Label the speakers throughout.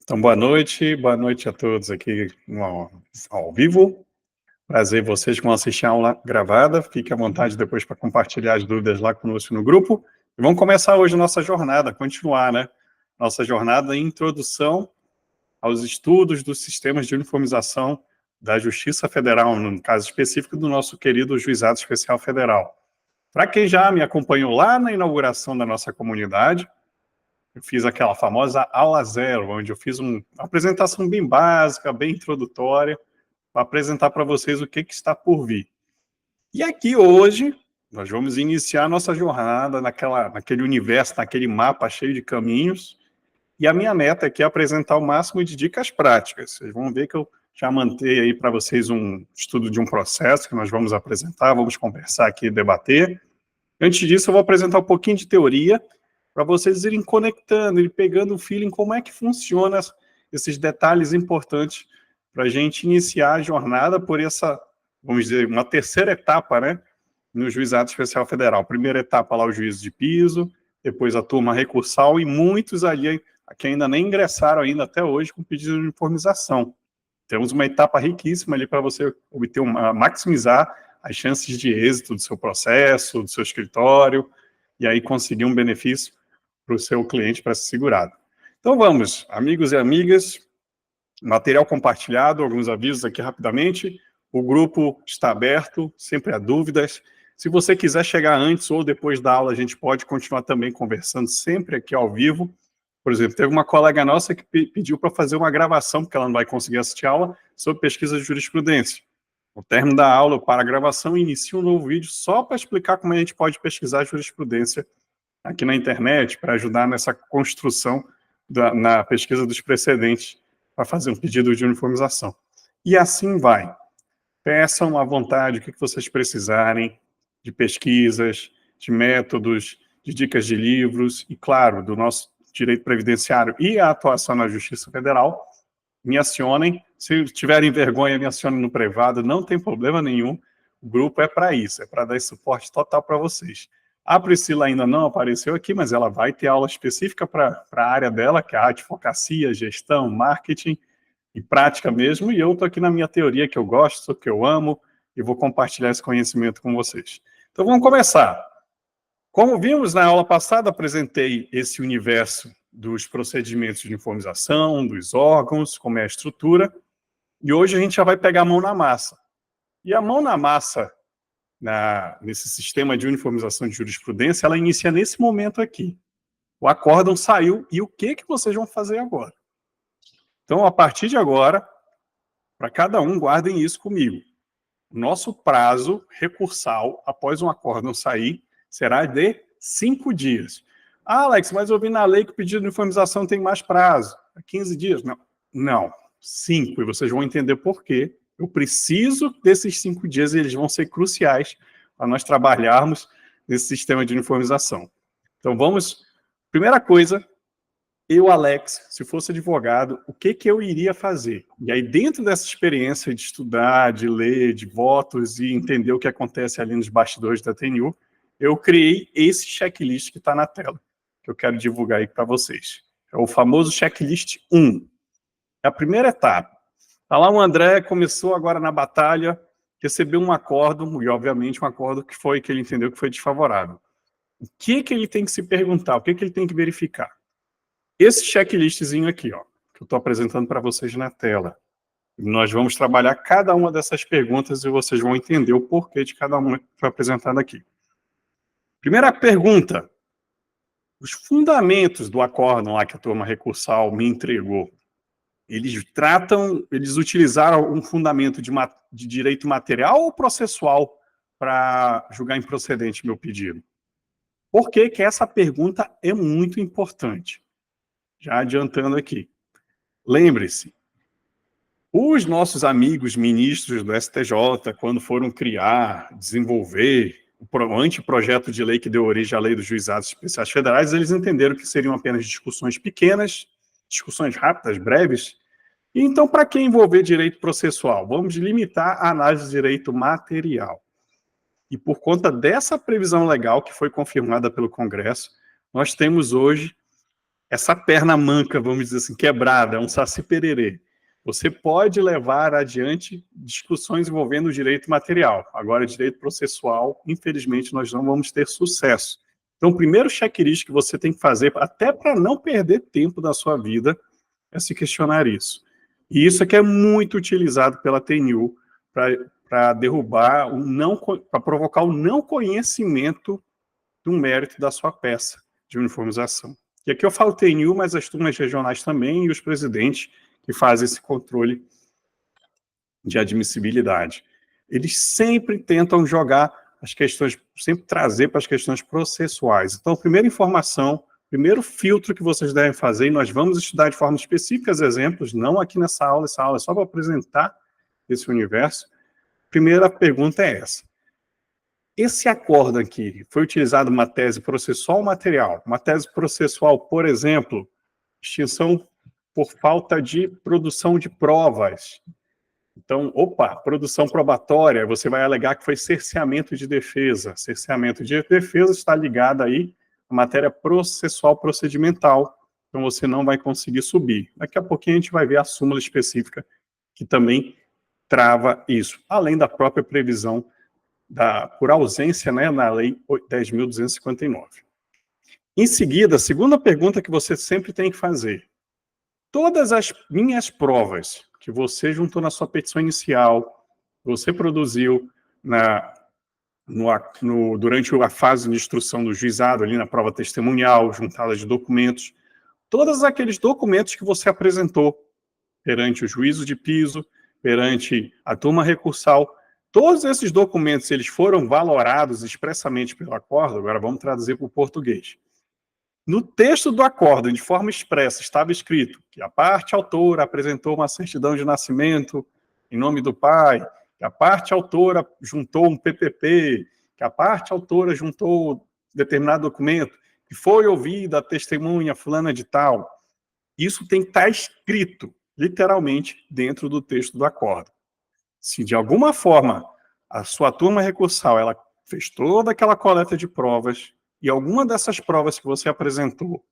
Speaker 1: Então, boa noite a todos aqui ao vivo. Prazer vocês que vão assistir a aula gravada. Fique à vontade depois para compartilhar as dúvidas lá conosco no grupo. E vamos começar hoje a nossa jornada, continuar, né? Nossa jornada em introdução aos estudos dos sistemas de uniformização da Justiça Federal, no caso específico do nosso querido Juizado Especial Federal. Para quem já me acompanhou lá na inauguração da nossa comunidade, eu fiz aquela famosa aula zero, onde eu fiz uma apresentação bem básica, bem introdutória, para apresentar para vocês o que está por vir. E aqui hoje, nós vamos iniciar a nossa jornada naquele universo, naquele mapa cheio de caminhos, e a minha meta aqui é apresentar o máximo de dicas práticas. Vocês vão ver que eu já mantei aí para vocês um estudo de um processo que nós vamos apresentar, vamos conversar aqui, debater. Antes disso, eu vou apresentar um pouquinho de teoria, para vocês irem conectando, irem pegando o feeling, como é que funciona esses detalhes importantes para a gente iniciar a jornada por essa, vamos dizer, uma terceira etapa, né, no Juizado Especial Federal. Primeira etapa lá, o juízo de piso, depois a turma recursal e muitos ali que ainda nem ingressaram ainda até hoje com pedido de uniformização. Temos uma etapa riquíssima ali para você obter maximizar as chances de êxito do seu processo, do seu escritório, e aí conseguir um benefício para o seu cliente, para ser segurado. Então vamos, amigos e amigas, material compartilhado, alguns avisos aqui rapidamente, o grupo está aberto, sempre há dúvidas. Se você quiser chegar antes ou depois da aula, a gente pode continuar também conversando sempre aqui ao vivo. Por exemplo, teve uma colega nossa que pediu para fazer uma gravação, porque ela não vai conseguir assistir a aula, sobre pesquisa de jurisprudência. No término da aula, eu paro a gravação e inicio um novo vídeo só para explicar como a gente pode pesquisar jurisprudência aqui na internet, para ajudar nessa construção na pesquisa dos precedentes, para fazer um pedido de uniformização. E assim vai. Peçam à vontade o que vocês precisarem de pesquisas, de métodos, de dicas de livros, e claro, do nosso direito previdenciário e a atuação na Justiça Federal. Me acionem. Se tiverem vergonha, me acionem no privado, não tem problema nenhum. O grupo é para isso, é para dar esse suporte total para vocês. A Priscila ainda não apareceu aqui, mas ela vai ter aula específica para a área dela, que é a advocacia, gestão, marketing e prática mesmo, e eu estou aqui na minha teoria que eu gosto, que eu amo, e vou compartilhar esse conhecimento com vocês. Então vamos começar. Como vimos na aula passada, apresentei esse universo dos procedimentos de uniformização, dos órgãos, como é a estrutura, e hoje a gente já vai pegar a mão na massa. E a mão na massa, nesse sistema de uniformização de jurisprudência, ela inicia nesse momento aqui. O acórdão saiu, e o que vocês vão fazer agora? Então, a partir de agora, para cada um, guardem isso comigo. O nosso prazo recursal, após um acórdão sair, será de 5 dias. Ah, Alex, mas eu vi na lei que o pedido de uniformização tem mais prazo. 15 dias? Não, 5, e vocês vão entender por quê. Eu preciso desses 5 dias e eles vão ser cruciais para nós trabalharmos nesse sistema de uniformização. Então vamos, primeira coisa, eu, Alex, se fosse advogado, o que eu iria fazer? E aí dentro dessa experiência de estudar, de ler, de votos e entender o que acontece ali nos bastidores da TNU, eu criei esse checklist que está na tela, que eu quero divulgar aí para vocês. É o famoso checklist 1. É a primeira etapa. Tá lá o André, começou agora na batalha, recebeu um acórdão, e obviamente um acórdão que ele entendeu que foi desfavorável. O que ele tem que se perguntar? O que ele tem que verificar? Esse checklistzinho aqui, ó, que eu estou apresentando para vocês na tela. Nós vamos trabalhar cada uma dessas perguntas e vocês vão entender o porquê de cada uma que foi apresentada aqui. Primeira pergunta. Os fundamentos do acórdão lá que a turma recursal me entregou, eles utilizaram um fundamento de direito material ou processual para julgar improcedente meu pedido? Por que essa pergunta é muito importante? Já adiantando aqui. Lembre-se, os nossos amigos ministros do STJ, quando foram desenvolver o anteprojeto de lei que deu origem à lei dos juizados especiais federais, eles entenderam que seriam apenas discussões pequenas, discussões rápidas, breves. E então, para que envolver direito processual? Vamos limitar a análise de direito material. E por conta dessa previsão legal que foi confirmada pelo Congresso, nós temos hoje essa perna manca, vamos dizer assim, quebrada, um saci-pererê, você pode levar adiante discussões envolvendo o direito material. Agora, direito processual, infelizmente, nós não vamos ter sucesso. Então, o primeiro checklist que você tem que fazer, até para não perder tempo da sua vida, é se questionar isso. E isso aqui é muito utilizado pela TNU para derrubar, para provocar o não conhecimento do mérito da sua peça de uniformização. E aqui eu falo TNU, mas as turmas regionais também e os presidentes que fazem esse controle de admissibilidade. Eles sempre tentam jogar as questões, sempre trazer para as questões processuais. Então, a primeira informação, primeiro filtro que vocês devem fazer, e nós vamos estudar de forma específica os exemplos, não aqui nessa aula, essa aula é só para apresentar esse universo. Primeira pergunta é essa. Esse acordo aqui foi utilizado uma tese processual ou material? Uma tese processual, por exemplo, extinção por falta de produção de provas. Então, produção probatória, você vai alegar que foi cerceamento de defesa. Cerceamento de defesa está ligado aí à matéria processual procedimental. Então, você não vai conseguir subir. Daqui a pouquinho a gente vai ver a súmula específica que também trava isso, além da própria previsão por ausência, né, na Lei 10.259. Em seguida, a segunda pergunta que você sempre tem que fazer. Todas as minhas provas que você juntou na sua petição inicial, você produziu durante a fase de instrução do juizado, ali na prova testemunhal, juntada de documentos, todos aqueles documentos que você apresentou perante o juízo de piso, perante a turma recursal, todos esses documentos, eles foram valorados expressamente pelo acordo, agora vamos traduzir para o português. No texto do acordo, de forma expressa, estava escrito que a parte autora apresentou uma certidão de nascimento em nome do pai, que a parte autora juntou um PPP, que a parte autora juntou determinado documento, que foi ouvida a testemunha fulana de tal. Isso tem que estar escrito, literalmente, dentro do texto do acordo. Se de alguma forma a sua turma recursal ela fez toda aquela coleta de provas e alguma dessas provas que você apresentou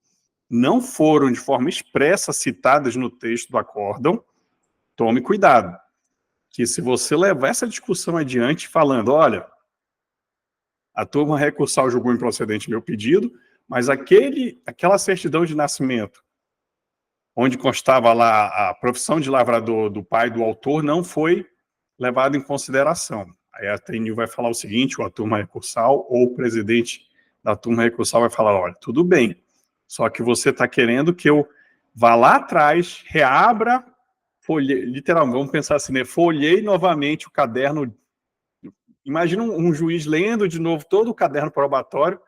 Speaker 1: não foram de forma expressa citadas no texto do acórdão, tome cuidado. Que se você levar essa discussão adiante falando, olha, a turma recursal julgou improcedente meu pedido, mas aquela certidão de nascimento, onde constava lá a profissão de lavrador do pai do autor, não foi levado em consideração. Aí a TNU vai falar o seguinte, ou a turma recursal, ou o presidente da turma recursal vai falar, olha, tudo bem, só que você está querendo que eu vá lá atrás, reabra, literalmente, vamos pensar assim, né, folhei novamente o caderno, imagina um juiz lendo de novo todo o caderno probatório,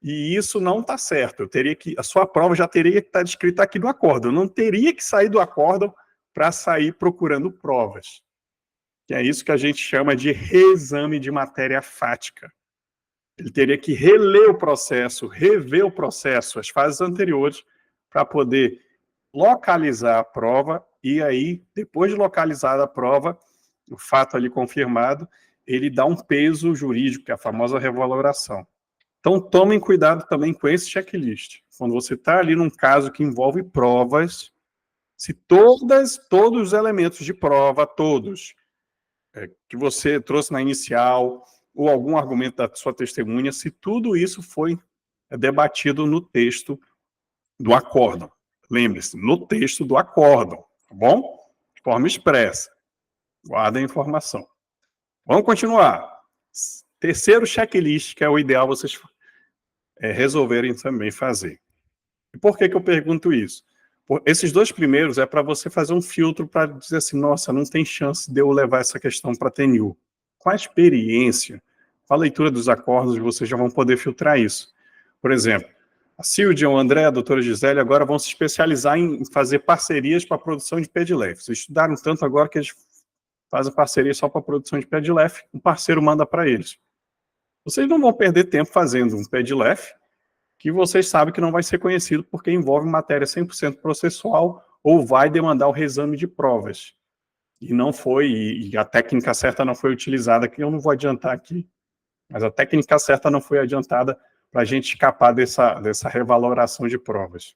Speaker 1: e isso não está certo, a sua prova já teria que estar descrita aqui no acórdão, eu não teria que sair do acórdão para sair procurando provas. Que é isso que a gente chama de reexame de matéria fática. Ele teria que reler o processo, rever o processo, as fases anteriores, para poder localizar a prova, e aí, depois de localizada a prova, o fato ali confirmado, ele dá um peso jurídico, que é a famosa revaloração. Então, tomem cuidado também com esse checklist. Quando você está ali num caso que envolve provas, se todos os elementos de prova, que você trouxe na inicial, ou algum argumento da sua testemunha, se tudo isso foi debatido no texto do acórdão. Lembre-se, no texto do acórdão, tá bom? De forma expressa. Guarda a informação. Vamos continuar. Terceiro checklist, que é o ideal vocês resolverem também fazer. E por que eu pergunto isso? Esses dois primeiros é para você fazer um filtro para dizer assim, nossa, não tem chance de eu levar essa questão para a TNU. Com a experiência, com a leitura dos acordos, vocês já vão poder filtrar isso. Por exemplo, a Silvia, o André, a doutora Gisele agora vão se especializar em fazer parcerias para a produção de PEDLEF. Vocês estudaram tanto agora que eles fazem parceria só para a produção de PEDLEF, um parceiro manda para eles. Vocês não vão perder tempo fazendo um PEDLEF, que vocês sabem que não vai ser conhecido porque envolve matéria 100% processual ou vai demandar o reexame de provas. E não foi, e a técnica certa não foi utilizada, que eu não vou adiantar aqui, mas a técnica certa não foi adiantada para a gente escapar dessa revaloração de provas.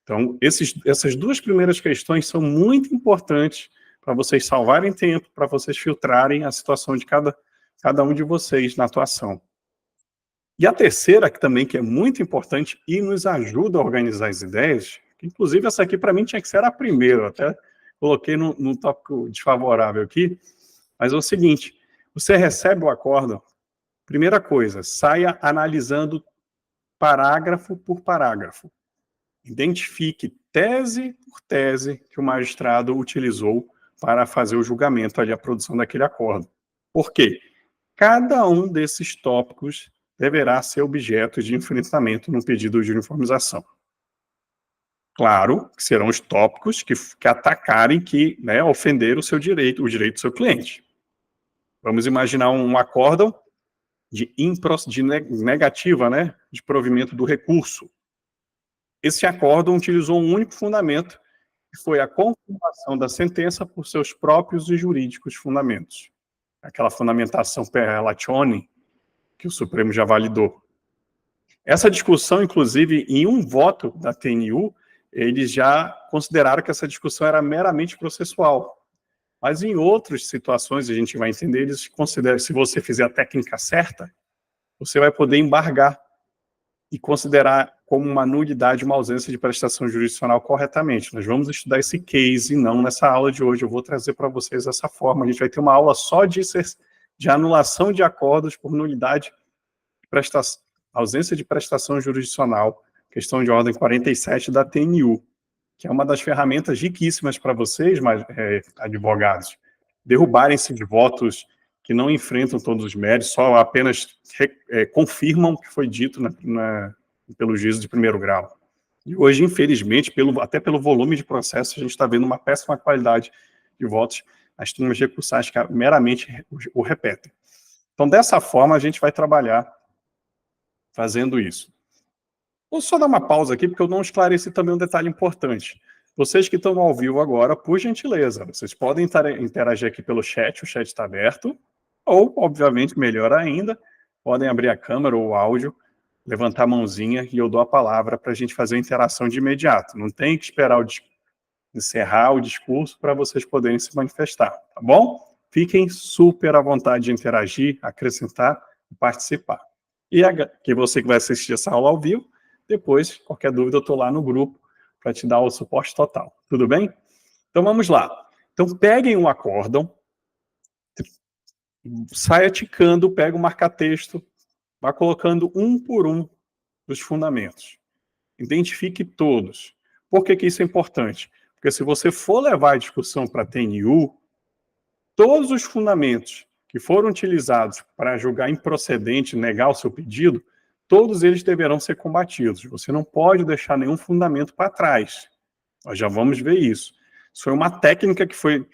Speaker 1: Então, essas duas primeiras questões são muito importantes para vocês salvarem tempo, para vocês filtrarem a situação de cada um de vocês na atuação. E a terceira, que também que é muito importante e nos ajuda a organizar as ideias, que inclusive essa aqui para mim tinha que ser a primeira, até coloquei no tópico desfavorável aqui, mas é o seguinte, você recebe o acórdão, primeira coisa, saia analisando parágrafo por parágrafo. Identifique tese por tese que o magistrado utilizou para fazer o julgamento ali, a produção daquele acórdão. Por quê? Cada um desses tópicos deverá ser objeto de enfrentamento no pedido de uniformização. Claro que serão os tópicos que atacarem, que ofenderam o direito do seu cliente. Vamos imaginar um acórdão de negativa, de provimento do recurso. Esse acórdão utilizou um único fundamento, que foi a confirmação da sentença por seus próprios e jurídicos fundamentos. Aquela fundamentação per relatione, que o Supremo já validou. Essa discussão, inclusive, em um voto da TNU, eles já consideraram que essa discussão era meramente processual. Mas em outras situações, a gente vai entender, eles consideram que se você fizer a técnica certa, você vai poder embargar e considerar como uma nulidade, uma ausência de prestação jurisdicional corretamente. Nós vamos estudar esse case, não nessa aula de hoje, eu vou trazer para vocês dessa forma. A gente vai ter uma aula só de anulação de acordos por nulidade, ausência de prestação jurisdicional, questão de ordem 47 da TNU, que é uma das ferramentas riquíssimas para vocês, advogados, derrubarem-se de votos que não enfrentam todos os méritos, só apenas confirmam o que foi dito pelo juízo de primeiro grau. E hoje, infelizmente, até pelo volume de processos, a gente está vendo uma péssima qualidade de votos, as turmas recursais que meramente o repetem. Então, dessa forma, a gente vai trabalhar fazendo isso. Vou só dar uma pausa aqui, porque eu não esclareci também um detalhe importante. Vocês que estão ao vivo agora, por gentileza, vocês podem interagir aqui pelo chat, o chat está aberto, ou, obviamente, melhor ainda, podem abrir a câmera ou o áudio, levantar a mãozinha e eu dou a palavra para a gente fazer a interação de imediato. Não tem que esperar encerrar o discurso para vocês poderem se manifestar, tá bom? Fiquem super à vontade de interagir, acrescentar e participar. E que você que vai assistir essa aula ao vivo, depois, qualquer dúvida, eu estou lá no grupo para te dar o suporte total. Tudo bem? Então, vamos lá. Então, peguem um acórdão, saia ticando, pega o marca-texto, vá colocando um por um dos fundamentos. Identifique todos. Por que isso é importante? Porque se você for levar a discussão para a TNU, todos os fundamentos que foram utilizados para julgar improcedente, negar o seu pedido, todos eles deverão ser combatidos. Você não pode deixar nenhum fundamento para trás. Nós já vamos ver isso. Isso foi uma técnica que foi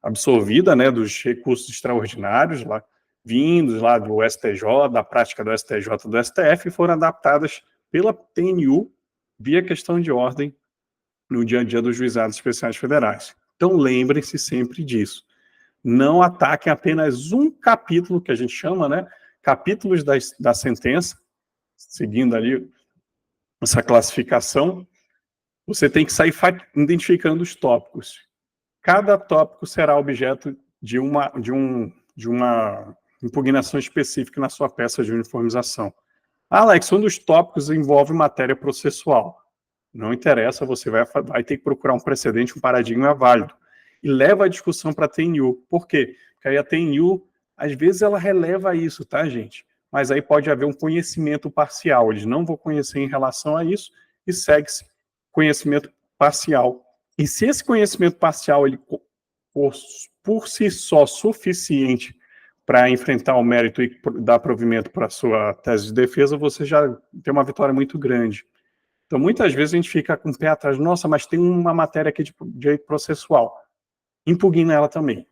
Speaker 1: absorvida dos recursos extraordinários, vindos lá do STJ, da prática do STJ e do STF, e foram adaptadas pela TNU via questão de ordem no dia a dia dos juizados especiais federais. Então, lembrem-se sempre disso. Não ataquem apenas um capítulo, que a gente chama, capítulos da sentença, seguindo ali essa classificação. Você tem que sair identificando os tópicos. Cada tópico será objeto de uma impugnação específica na sua peça de uniformização. Alex, um dos tópicos envolve matéria processual. Não interessa, você vai ter que procurar um precedente, um paradigma válido. E leva a discussão para a TNU. Por quê? Porque aí a TNU, às vezes, ela releva isso, tá, gente? Mas aí pode haver um conhecimento parcial. Eles não vão conhecer em relação a isso e segue-se conhecimento parcial. E se esse conhecimento parcial ele for por si só suficiente para enfrentar o mérito e dar provimento para a sua tese de defesa, você já tem uma vitória muito grande. Então, muitas vezes a gente fica com o pé atrás, nossa, mas tem uma matéria aqui de direito processual. Impugna ela também.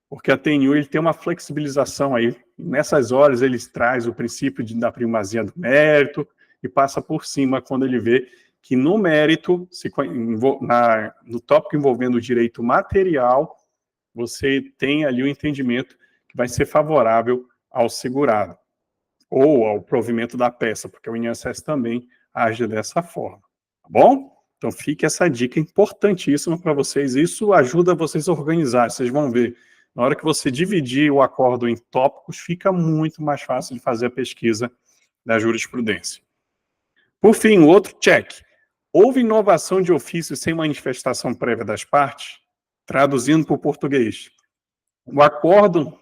Speaker 1: Porque a TNU ele tem uma flexibilização aí. Nessas horas ele traz o princípio da primazia do mérito e passa por cima quando ele vê que no mérito, no tópico envolvendo o direito material, você tem ali o entendimento que vai ser favorável ao segurado ou ao provimento da peça, porque o INSS também age dessa forma, tá bom? Então fica essa dica importantíssima para vocês, isso ajuda vocês a organizar, vocês vão ver, na hora que você dividir o acordo em tópicos, fica muito mais fácil de fazer a pesquisa da jurisprudência. Por fim, o outro check. Houve inovação de ofício sem manifestação prévia das partes? Traduzindo para o português. O acordo,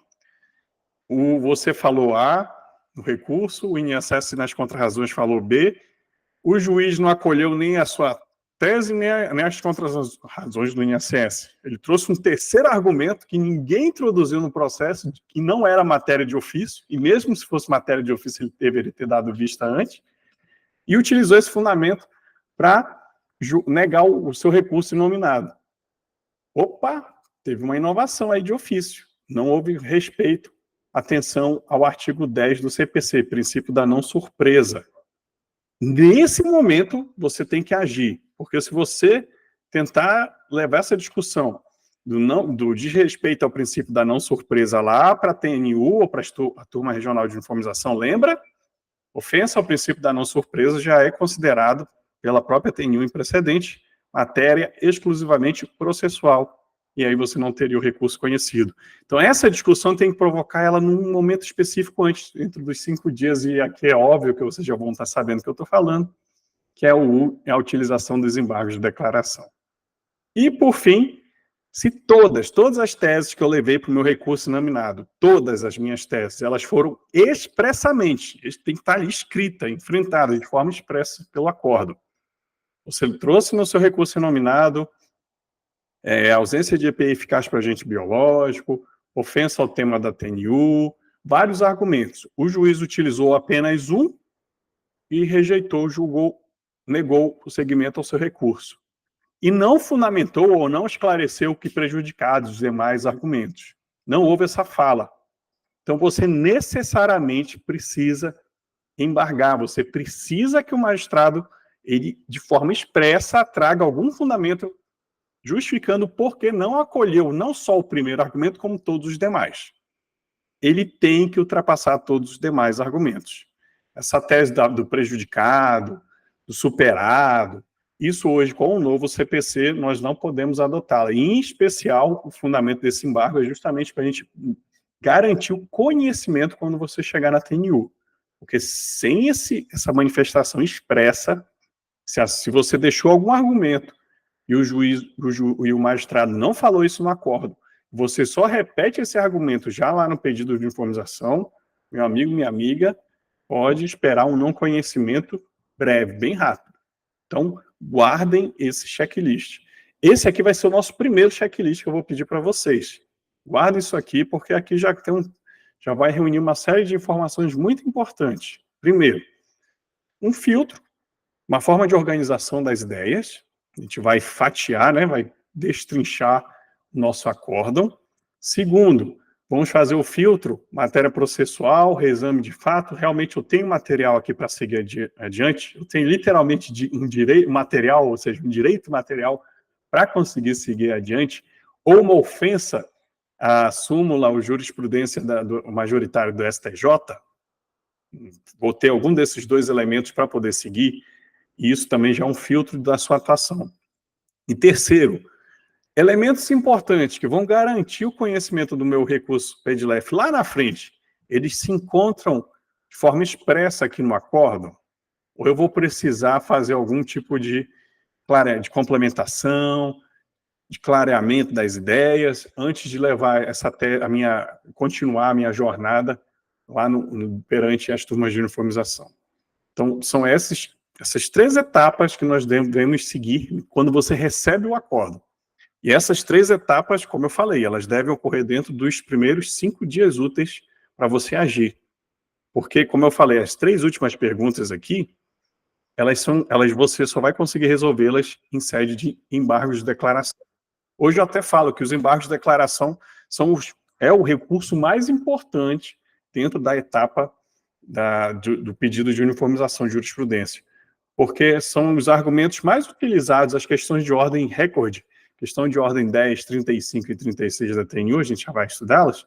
Speaker 1: você falou A no recurso, o INSS nas contrarrazões falou B, o juiz não acolheu nem a sua tese, nem as contrarrazões do INSS. Ele trouxe um terceiro argumento que ninguém introduziu no processo, que não era matéria de ofício, e mesmo se fosse matéria de ofício, ele deveria ter dado vista antes, e utilizou esse fundamento para negar o seu recurso inominado. Opa, teve uma inovação aí de ofício. Não houve respeito, atenção ao artigo 10 do CPC, princípio da não surpresa. Nesse momento, você tem que agir, porque se você tentar levar essa discussão do desrespeito ao princípio da não surpresa lá para a TNU ou para a turma regional de uniformização, lembra? Ofensa ao princípio da não surpresa já é considerado pela própria TNU em precedente matéria exclusivamente processual, e aí você não teria o recurso conhecido. Então essa discussão tem que provocar ela num momento específico antes, dentro dos 5 dias, e aqui é óbvio que vocês já vão estar sabendo o que eu estou falando, que é a utilização dos embargos de declaração. E, por fim, se todas as teses que eu levei para o meu recurso nominado, todas as minhas teses, elas foram expressamente, tem que estar ali escrita, enfrentada de forma expressa pelo acordo. Você trouxe no seu recurso nominado ausência de EPI eficaz para agente biológico, ofensa ao tema da TNU, vários argumentos. O juiz utilizou apenas um e rejeitou, julgou, negou o seguimento ao seu recurso. E não fundamentou ou não esclareceu o que prejudicado os demais argumentos. Não houve essa fala. Então você necessariamente precisa embargar, você precisa que o magistrado, ele, de forma expressa, traga algum fundamento justificando por que não acolheu não só o primeiro argumento, como todos os demais. Ele tem que ultrapassar todos os demais argumentos. Essa tese do prejudicado, do superado, isso hoje, com o novo CPC, nós não podemos adotá-la. Em especial, o fundamento desse embargo é justamente para a gente garantir o conhecimento quando você chegar na TNU. Porque sem essa manifestação expressa, se você deixou algum argumento e o juiz e o magistrado não falou isso no acordo, você só repete esse argumento já lá no pedido de informação, meu amigo, minha amiga, pode esperar um não conhecimento breve, bem rápido. Então, guardem esse checklist. Esse aqui vai ser o nosso primeiro checklist que eu vou pedir para vocês. Guardem isso aqui, porque aqui já vai reunir uma série de informações muito importantes. Primeiro, um filtro, uma forma de organização das ideias. A gente vai fatiar, né, vai destrinchar o nosso acórdão. Segundo, vamos fazer o filtro, matéria processual, reexame de fato. Realmente eu tenho material aqui para seguir adiante. Eu tenho literalmente um direito material, ou seja, um direito material para conseguir seguir adiante. Ou uma ofensa à súmula ou jurisprudência do majoritário do STJ. Vou ter algum desses dois elementos para poder seguir. E isso também já é um filtro da sua atuação. E terceiro, elementos importantes que vão garantir o conhecimento do meu recurso PEDLEF lá na frente, eles se encontram de forma expressa aqui no acordo, ou eu vou precisar fazer algum tipo de complementação, de clareamento das ideias, antes de levar continuar a minha jornada lá perante as turmas de uniformização. Então, são essas 3 etapas que nós devemos seguir quando você recebe o acordo. E essas 3 etapas, como eu falei, elas devem ocorrer dentro dos primeiros 5 dias úteis para você agir. Porque, como eu falei, as 3 últimas perguntas aqui, você só vai conseguir resolvê-las em sede de embargos de declaração. Hoje eu até falo que os embargos de declaração é o recurso mais importante dentro da etapa do pedido de uniformização de jurisprudência. Porque são os argumentos mais utilizados, as questões de ordem recorde, questão de ordem 10, 35 e 36 da TNU, a gente já vai estudá-las,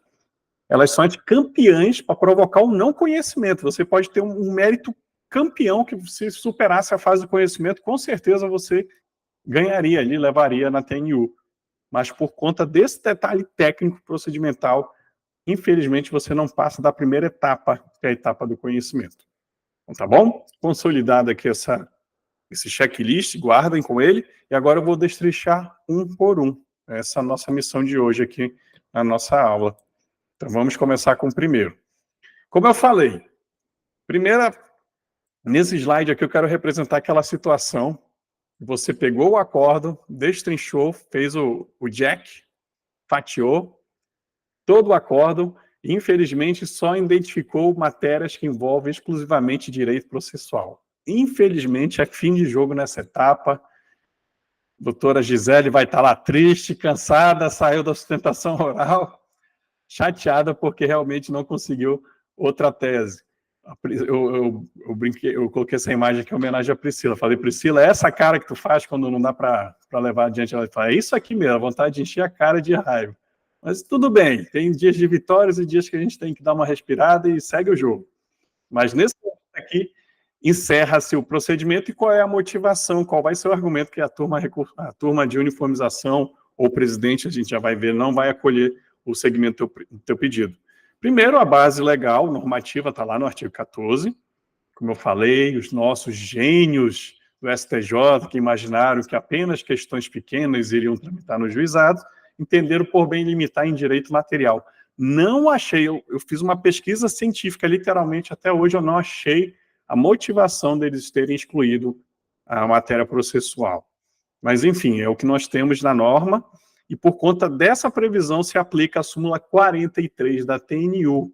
Speaker 1: elas são campeãs para provocar o não conhecimento. Você pode ter um mérito campeão que, se superasse a fase do conhecimento, com certeza você ganharia ali, levaria na TNU. Mas por conta desse detalhe técnico procedimental, infelizmente você não passa da primeira etapa, que é a etapa do conhecimento. Então, tá bom? Consolidado aqui esse checklist, guardem com ele, e agora eu vou destrinchar um por um. Essa é a nossa missão de hoje aqui na nossa aula. Então vamos começar com o primeiro. Como eu falei, nesse slide aqui eu quero representar aquela situação. Você pegou o acórdão, destrinchou, fez o jack, fatiou todo o acórdão e, infelizmente, só identificou matérias que envolvem exclusivamente direito processual. Infelizmente, é fim de jogo nessa etapa. A doutora Gisele vai estar lá triste, cansada, saiu da sustentação oral, chateada porque realmente não conseguiu outra tese. Eu brinquei, eu coloquei essa imagem aqui em homenagem à Priscila. Falei, Priscila, é essa cara que tu faz quando não dá para levar adiante? Ela fala, é isso aqui mesmo, a vontade de encher a cara de raiva. Mas tudo bem, tem dias de vitórias e dias que a gente tem que dar uma respirada e segue o jogo. Mas nesse momento aqui, encerra-se o procedimento e qual é a motivação, qual vai ser o argumento que a turma de uniformização ou o presidente, a gente já vai ver, não vai acolher o segmento do teu pedido. Primeiro, a base legal, normativa, está lá no artigo 14. Como eu falei, os nossos gênios do STJ, que imaginaram que apenas questões pequenas iriam tramitar no juizado, entenderam por bem limitar em direito material. Não achei, eu fiz uma pesquisa científica, literalmente, até hoje eu não achei a motivação deles terem excluído a matéria processual. Mas, enfim, é o que nós temos na norma, e por conta dessa previsão se aplica a súmula 43 da TNU.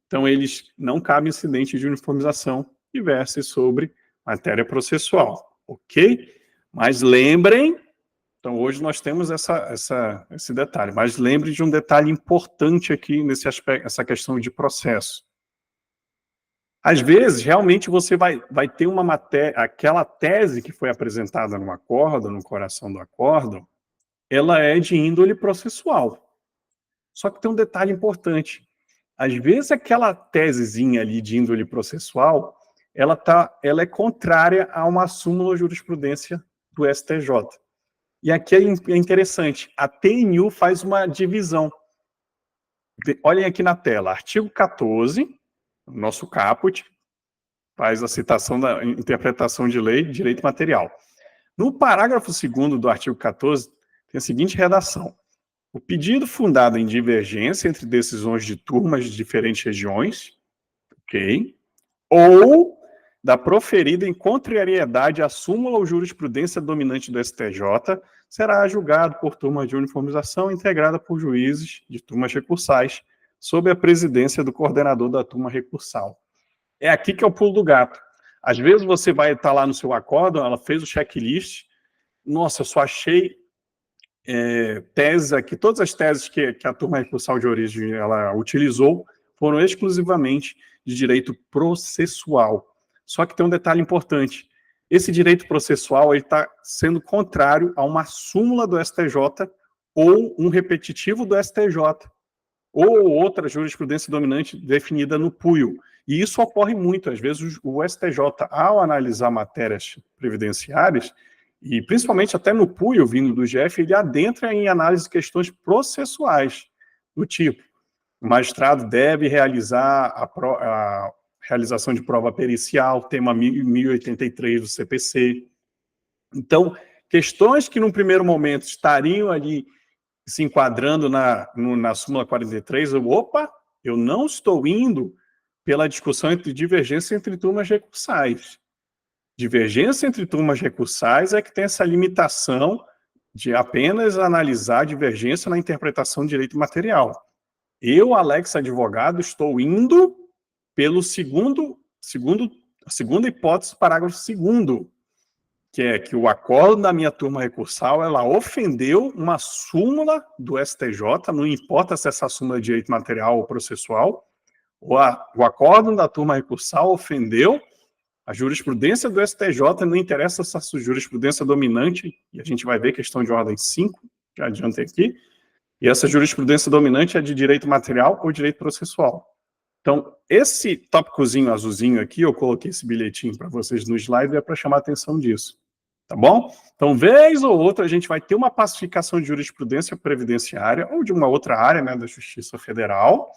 Speaker 1: Então, eles não cabe incidente de uniformização e verse sobre matéria processual, ok? Mas lembrem, então hoje nós temos esse detalhe, mas lembre de um detalhe importante aqui nesse aspecto, essa questão de processo. Às vezes, realmente, você vai ter uma matéria, aquela tese que foi apresentada no acórdão, no coração do acórdão, ela é de índole processual. Só que tem um detalhe importante. Às vezes, aquela tesezinha ali de índole processual, ela é contrária a uma súmula ou jurisprudência do STJ. E aqui é interessante, a TNU faz uma divisão. Olhem aqui na tela, artigo 14, nosso caput, faz a citação da interpretação de lei de direito material. No parágrafo 2º do artigo 14, tem a seguinte redação. O pedido fundado em divergência entre decisões de turmas de diferentes regiões, ok? Ou da proferida em contrariedade à súmula ou jurisprudência dominante do STJ, será julgado por turma de uniformização integrada por juízes de turmas recursais, sob a presidência do coordenador da turma recursal. É aqui que é o pulo do gato. Às vezes você vai estar lá no seu acórdão, ela fez o checklist, nossa, eu só achei teses aqui, todas as teses que a turma recursal de origem ela utilizou foram exclusivamente de direito processual. Só que tem um detalhe importante. Esse direito processual está sendo contrário a uma súmula do STJ ou um repetitivo do STJ ou outra jurisprudência dominante definida no PUIO. E isso ocorre muito. Às vezes o STJ, ao analisar matérias previdenciárias, e principalmente até no PUIO, vindo do GF, ele adentra em análise de questões processuais, do tipo, o magistrado deve realizar a realização de prova pericial, tema 1083 do CPC. Então, questões que, num primeiro momento, estariam ali se enquadrando na súmula 43, eu não estou indo pela discussão entre divergência entre turmas recursais. Divergência entre turmas recursais é que tem essa limitação de apenas analisar a divergência na interpretação de direito material. Eu, Alex, advogado, estou indo pelo a segunda hipótese do parágrafo 2º, que é que o acórdão da minha turma recursal, ela ofendeu uma súmula do STJ, não importa se essa súmula é de direito material ou processual, o acórdão da turma recursal ofendeu a jurisprudência do STJ, não interessa essa jurisprudência dominante, e a gente vai ver questão de ordem 5, já adiantei aqui, e essa jurisprudência dominante é de direito material ou direito processual. Então, esse tópicozinho azulzinho aqui, eu coloquei esse bilhetinho para vocês no slide, é para chamar a atenção disso. Tá bom? Então, vez ou outra, a gente vai ter uma pacificação de jurisprudência previdenciária ou de uma outra área, né, da Justiça Federal,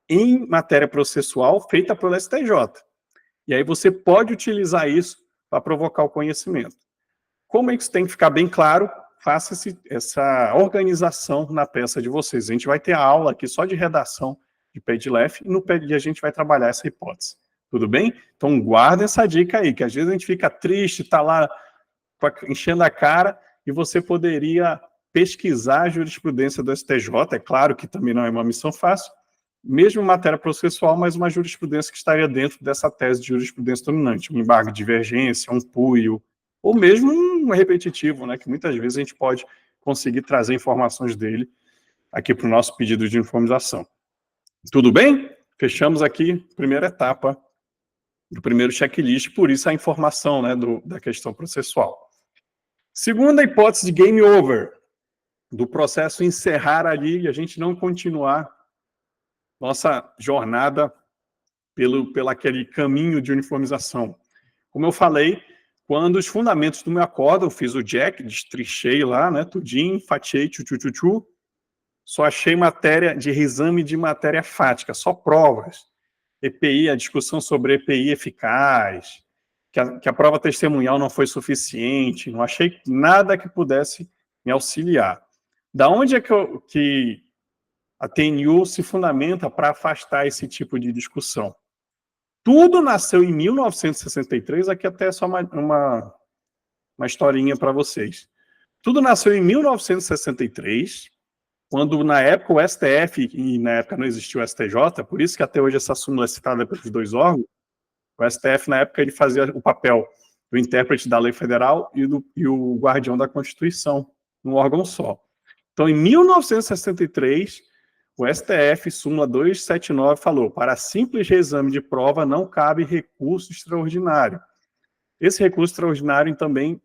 Speaker 1: em matéria processual feita pelo STJ. E aí você pode utilizar isso para provocar o conhecimento. Como isso tem que ficar bem claro, faça essa organização na peça de vocês. A gente vai ter a aula aqui só de redação de PEDLEF e no PED a gente vai trabalhar essa hipótese. Tudo bem? Então guarda essa dica aí, que às vezes a gente fica triste, está lá enchendo a cara, e você poderia pesquisar a jurisprudência do STJ, é claro que também não é uma missão fácil, mesmo em matéria processual, mas uma jurisprudência que estaria dentro dessa tese de jurisprudência dominante, um embargo de divergência, um PUIO, ou mesmo um repetitivo, né, que muitas vezes a gente pode conseguir trazer informações dele aqui para o nosso pedido de uniformização. Tudo bem? Fechamos aqui a primeira etapa do primeiro checklist, por isso a informação, né, da questão processual. Segunda hipótese de game over, do processo encerrar ali e a gente não continuar nossa jornada pelo aquele caminho de uniformização. Como eu falei, quando os fundamentos do meu acordo, eu fiz o jack, destrinchei lá, né, tudinho, fatiei, tchu, só achei matéria de reexame de matéria fática, só provas. EPI, a discussão sobre EPI eficaz, que a prova testemunhal não foi suficiente, não achei nada que pudesse me auxiliar. Da onde é que a TNU se fundamenta para afastar esse tipo de discussão? Tudo nasceu em 1963, aqui até só uma historinha para vocês. Tudo nasceu em 1963, quando na época o STF, e na época não existia o STJ, por isso que até hoje essa súmula é citada pelos dois órgãos, o STF na época ele fazia o papel do intérprete da lei federal e o guardião da Constituição, num órgão só. Então, em 1963, o STF, súmula 279, falou: para simples reexame de prova não cabe recurso extraordinário. Esse recurso extraordinário também,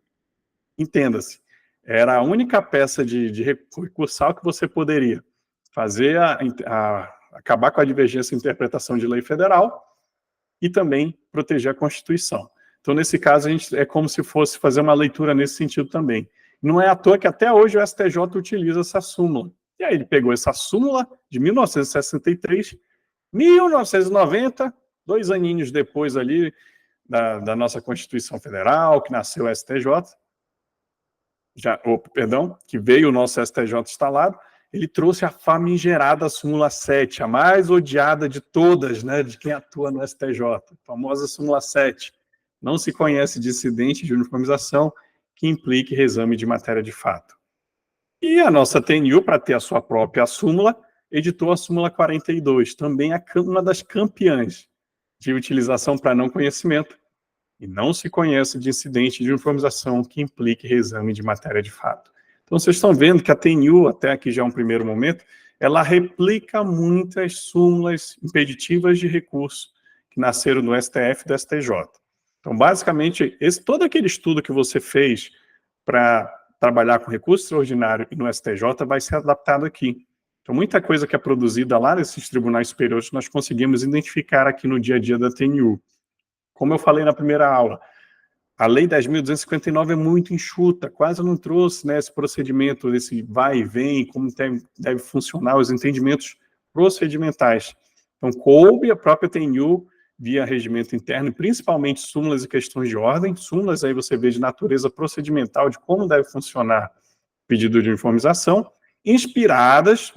Speaker 1: entenda-se, era a única peça de recursal que você poderia fazer acabar com a divergência de interpretação de lei federal e também proteger a Constituição. Então, nesse caso, é como se fosse fazer uma leitura nesse sentido também. Não é à toa que até hoje o STJ utiliza essa súmula. E aí ele pegou essa súmula de 1963, 1990, 2 aninhos depois ali da nossa Constituição Federal, que nasceu o STJ, que veio o nosso STJ instalado, ele trouxe a famigerada súmula 7, a mais odiada de todas, né, de quem atua no STJ, a famosa súmula 7. Não se conhece dissidente de uniformização que implique reexame de matéria de fato. E a nossa TNU, para ter a sua própria súmula, editou a súmula 42, também uma das campeãs de utilização para não conhecimento, e não se conhece de incidente de uniformização que implique reexame de matéria de fato. Então, vocês estão vendo que a TNU, até aqui já é um primeiro momento, ela replica muitas súmulas impeditivas de recurso que nasceram no STF e do STJ. Então, basicamente, todo aquele estudo que você fez para trabalhar com recurso extraordinário e no STJ vai ser adaptado aqui. Então, muita coisa que é produzida lá nesses tribunais superiores nós conseguimos identificar aqui no dia a dia da TNU. Como eu falei na primeira aula, a Lei 10.259 é muito enxuta, quase não trouxe, né, esse procedimento, esse vai e vem, como deve funcionar os entendimentos procedimentais. Então, coube a própria TNU, via regimento interno, principalmente súmulas e questões de ordem. Súmulas aí você vê de natureza procedimental, de como deve funcionar o pedido de uniformização, inspiradas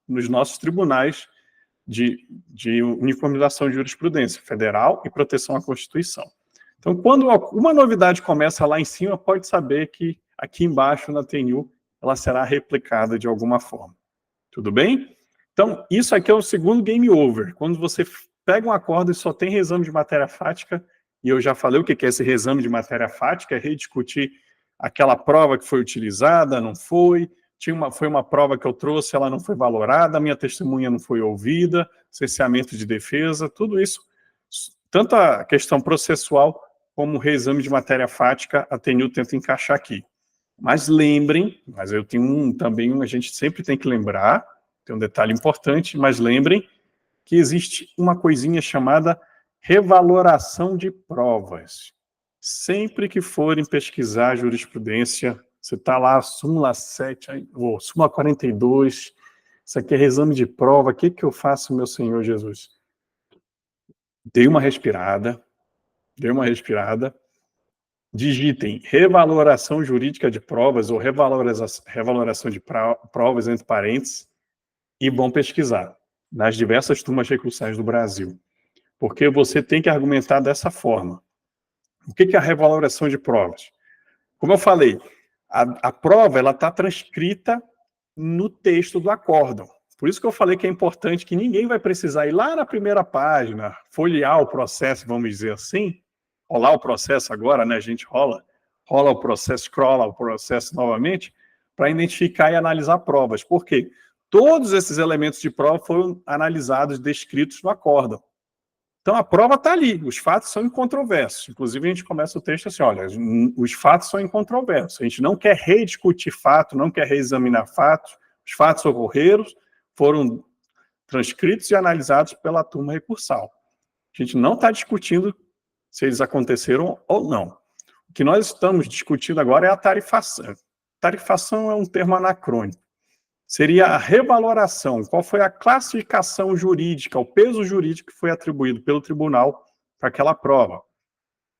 Speaker 1: nos nossos tribunais de uniformização de jurisprudência federal e proteção à Constituição. Então, quando uma novidade começa lá em cima, pode saber que aqui embaixo na TNU ela será replicada de alguma forma. Tudo bem? Então, isso aqui é o segundo game over. Quando você pega um acordo e só tem reexame de matéria fática, e eu já falei o que é esse reexame de matéria fática, é rediscutir aquela prova que foi utilizada, não foi, foi uma prova que eu trouxe, ela não foi valorada, a minha testemunha não foi ouvida, cerceamento de defesa, tudo isso, tanto a questão processual como o reexame de matéria fática, a TNU tenta encaixar aqui. Mas lembrem, mas eu tenho também, a gente sempre tem que lembrar, tem um detalhe importante, mas lembrem que existe uma coisinha chamada revaloração de provas. sempre que forem pesquisar jurisprudência, você está lá, súmula 7, ou súmula 42, isso aqui é exame de prova, o que eu faço, meu Senhor Jesus? Dê uma respirada, digitem revaloração jurídica de provas ou revaloração de provas, entre parênteses, e vão pesquisar nas diversas turmas recursais do Brasil. Porque você tem que argumentar dessa forma. O que é a revaloração de provas? Como eu falei, a prova está transcrita no texto do acórdão. Por isso que eu falei que é importante que ninguém vai precisar ir lá na primeira página, folhear o processo, vamos dizer assim, rolar o processo agora, né? A gente rola o processo, scrolla o processo novamente, para identificar e analisar provas. Por quê? Todos esses elementos de prova foram analisados, descritos no acórdão. Então, a prova está ali, os fatos são incontroversos. Inclusive, a gente começa o texto assim, olha, os fatos são incontroversos. A gente não quer rediscutir fato, não quer reexaminar fatos. Os fatos ocorreram, foram transcritos e analisados pela turma recursal. A gente não está discutindo se eles aconteceram ou não. O que nós estamos discutindo agora é a tarifação. Tarifação é um termo anacrônico. Seria a revaloração, qual foi a classificação jurídica, o peso jurídico que foi atribuído pelo tribunal para aquela prova.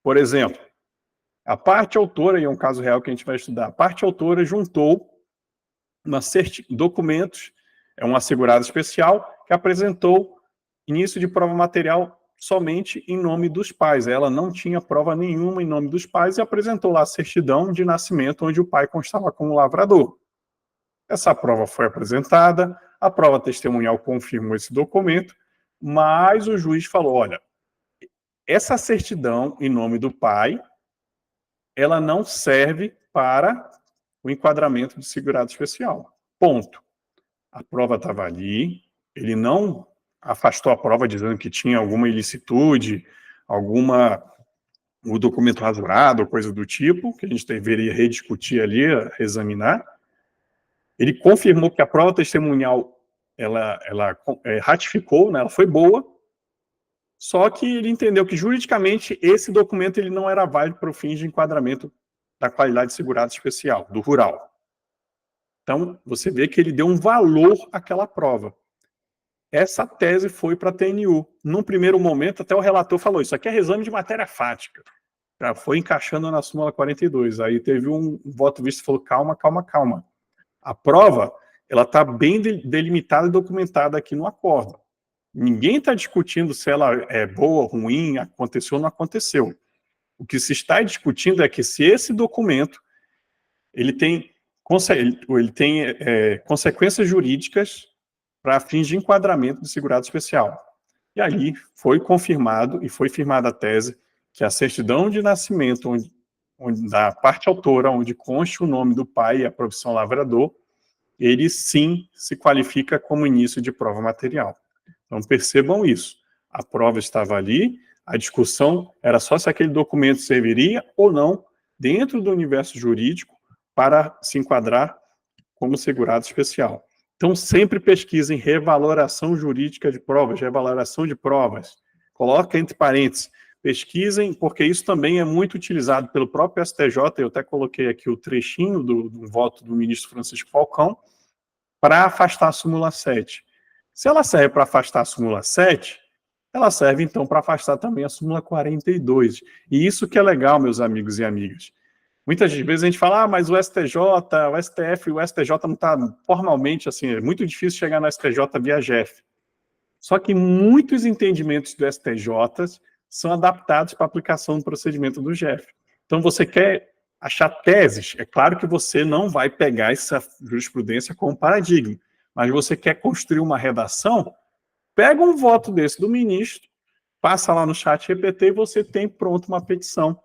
Speaker 1: Por exemplo, a parte autora, e é um caso real que a gente vai estudar, a parte autora juntou documentos, é um assegurado especial, que apresentou início de prova material somente em nome dos pais. Ela não tinha prova nenhuma em nome dos pais e apresentou lá a certidão de nascimento onde o pai constava como lavrador. Essa prova foi apresentada, a prova testemunhal confirmou esse documento, mas o juiz falou, olha, essa certidão em nome do pai, ela não serve para o enquadramento de segurado especial. Ponto. A prova estava ali, ele não afastou a prova dizendo que tinha alguma ilicitude, o documento rasurado, coisa do tipo, que a gente deveria rediscutir ali, reexaminar. Ele confirmou que a prova testemunhal, ela ratificou, né, ela foi boa, só que ele entendeu que juridicamente esse documento ele não era válido para o fim de enquadramento da qualidade de segurado especial, do rural. Então, você vê que ele deu um valor àquela prova. Essa tese foi para a TNU. Num primeiro momento, até o relator falou, isso aqui é reexame de matéria fática. Já foi encaixando na súmula 42. Aí teve um voto visto e falou, calma. A prova, ela está bem delimitada e documentada aqui no acórdão. Ninguém está discutindo se ela é boa, ruim, aconteceu ou não aconteceu. O que se está discutindo é que se esse documento ele tem consequências jurídicas para fins de enquadramento de segurado especial. E ali foi confirmado e foi firmada a tese que a certidão de nascimento, da parte autora, onde consta o nome do pai e a profissão lavrador, ele sim se qualifica como início de prova material. Então percebam isso. A prova estava ali, a discussão era só se aquele documento serviria ou não dentro do universo jurídico para se enquadrar como segurado especial. Então sempre pesquisem revaloração jurídica de provas, revaloração de provas. Coloca entre parênteses, pesquisem, porque isso também é muito utilizado pelo próprio STJ, eu até coloquei aqui o trechinho do voto do ministro Francisco Falcão, para afastar a súmula 7. Se ela serve para afastar a súmula 7, ela serve então para afastar também a súmula 42. E isso que é legal, meus amigos e amigas. Muitas vezes a gente fala, mas o STJ, o STF e o STJ não está formalmente assim, é muito difícil chegar no STJ via GEF. Só que muitos entendimentos do STJ são adaptados para a aplicação do procedimento do GEF. Então, você quer achar teses, é claro que você não vai pegar essa jurisprudência como paradigma, mas você quer construir uma redação, pega um voto desse do ministro, passa lá no chat GPT e você tem pronto uma petição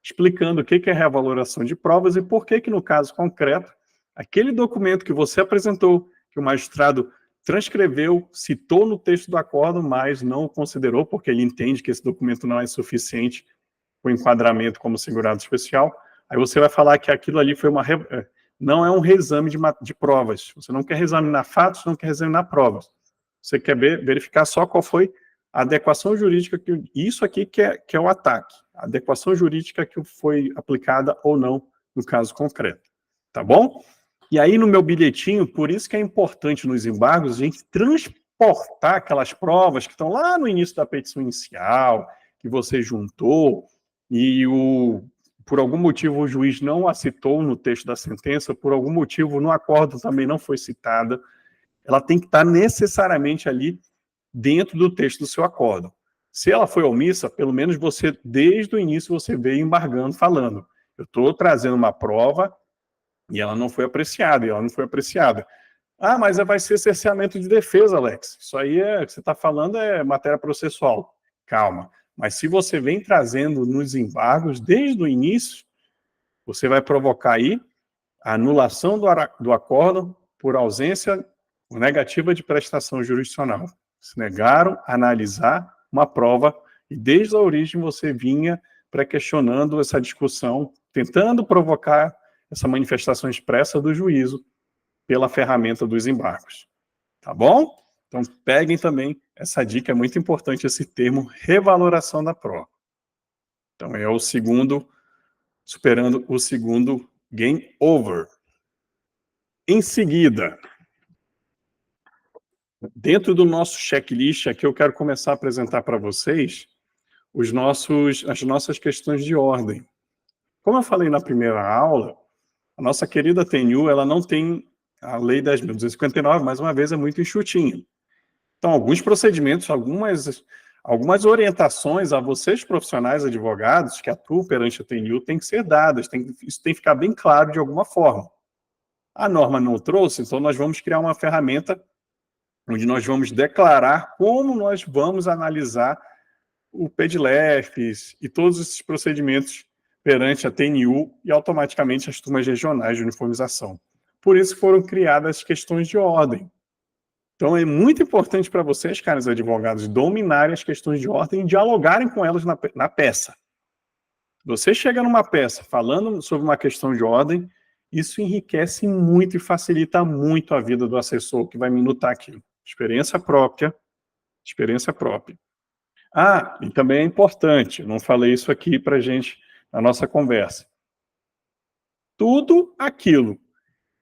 Speaker 1: explicando o que é revaloração de provas e por que no caso concreto, aquele documento que você apresentou, que o magistrado transcreveu, citou no texto do acórdão, mas não o considerou, porque ele entende que esse documento não é suficiente para o enquadramento como segurado especial, aí você vai falar que aquilo ali foi não é um reexame de provas. Você não quer reexaminar fatos, não quer reexaminar provas. Você quer verificar só qual foi a adequação jurídica, isso aqui que é o ataque, a adequação jurídica que foi aplicada ou não no caso concreto, tá bom? E aí no meu bilhetinho, por isso que é importante nos embargos a gente transportar aquelas provas que estão lá no início da petição inicial, que você juntou, e por algum motivo o juiz não a citou no texto da sentença, por algum motivo no acordo também não foi citada, ela tem que estar necessariamente ali dentro do texto do seu acordo. Se ela foi omissa, pelo menos você, desde o início, você veio embargando, falando, eu estou trazendo uma prova e ela não foi apreciada, Ah, mas vai ser cerceamento de defesa, Alex. Isso aí que você está falando é matéria processual. Calma. Mas se você vem trazendo nos embargos, desde o início, você vai provocar aí a anulação do acordo por ausência ou negativa de prestação jurisdicional. Se negaram a analisar uma prova e desde a origem você vinha pré-questionando essa discussão, tentando provocar essa manifestação expressa do juízo pela ferramenta dos embargos. Tá bom? Então, peguem também essa dica, é muito importante esse termo, revaloração da prova. Então, é o segundo, superando o segundo game over. Em seguida, dentro do nosso checklist, aqui eu quero começar a apresentar para vocês as nossas questões de ordem. Como eu falei na primeira aula, a nossa querida TNU, ela não tem a Lei 10.259, mais uma vez, é muito enxutinha. Então, alguns procedimentos, algumas orientações a vocês, profissionais advogados, que atuam perante a TNU, têm que ser dadas, isso tem que ficar bem claro de alguma forma. A norma não trouxe, então nós vamos criar uma ferramenta onde nós vamos declarar como nós vamos analisar o PEDLEFs e todos esses procedimentos perante a TNU e automaticamente as turmas regionais de uniformização. Por isso foram criadas as questões de ordem. Então é muito importante para vocês, caros advogados, dominarem as questões de ordem e dialogarem com elas na peça. Você chega numa peça falando sobre uma questão de ordem, isso enriquece muito e facilita muito a vida do assessor que vai minutar aquilo. Experiência própria. Ah, e também é importante, não falei isso aqui para a gente na nossa conversa. Tudo aquilo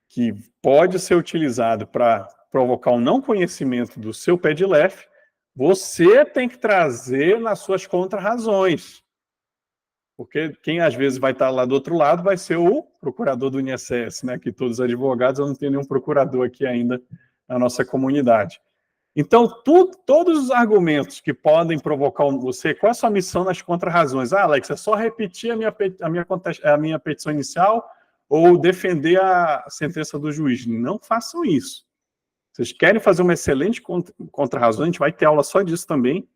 Speaker 1: que pode ser utilizado para provocar um não conhecimento do seu PEDLEF, você tem que trazer nas suas contrarrazões. Porque quem às vezes vai estar lá do outro lado vai ser o procurador do INSS, né? Que todos os advogados, eu não tenho nenhum procurador aqui ainda na nossa comunidade. Então, todos os argumentos que podem provocar você, qual é a sua missão nas contrarrazões? Ah, Alex, é só repetir a minha petição inicial ou defender a sentença do juiz. Não façam isso. Vocês querem fazer uma excelente contrarrazão, a gente vai ter aula só disso também.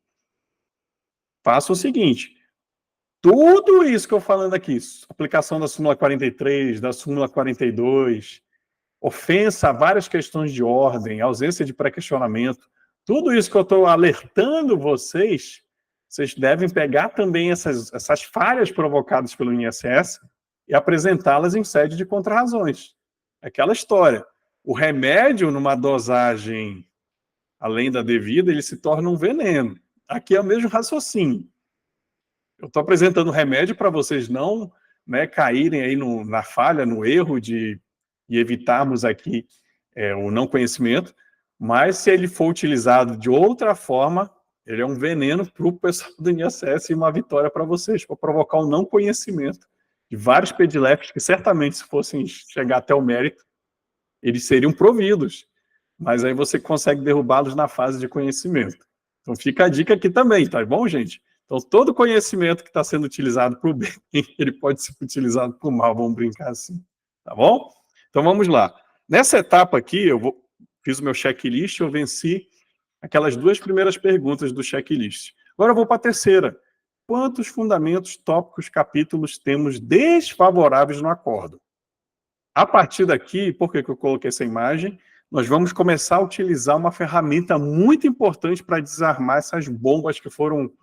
Speaker 1: Façam o seguinte, tudo isso que eu falando aqui, aplicação da súmula 43, da súmula 42, ofensa a várias questões de ordem, ausência de pré-questionamento, tudo isso que eu estou alertando vocês, vocês devem pegar também essas falhas provocadas pelo INSS e apresentá-las em sede de contrarrazões. Aquela história. O remédio, numa dosagem além da devida, ele se torna um veneno. Aqui é o mesmo raciocínio. Eu estou apresentando remédio para vocês não caírem aí na falha, no erro de evitarmos aqui o não conhecimento, mas se ele for utilizado de outra forma, ele é um veneno para o pessoal do INSS e uma vitória para vocês, para provocar o não conhecimento de vários PEDLEFs que certamente, se fossem chegar até o mérito, eles seriam providos, mas aí você consegue derrubá-los na fase de conhecimento. Então fica a dica aqui também, tá bom, gente? Então todo conhecimento que está sendo utilizado para o bem, ele pode ser utilizado para o mal, vamos brincar assim, tá bom? Então vamos lá. Nessa etapa aqui, fiz o meu checklist, eu venci aquelas duas primeiras perguntas do checklist. Agora eu vou para a terceira. Quantos fundamentos, tópicos, capítulos temos desfavoráveis no acordo? A partir daqui, por que eu coloquei essa imagem? Nós vamos começar a utilizar uma ferramenta muito importante para desarmar essas bombas que foram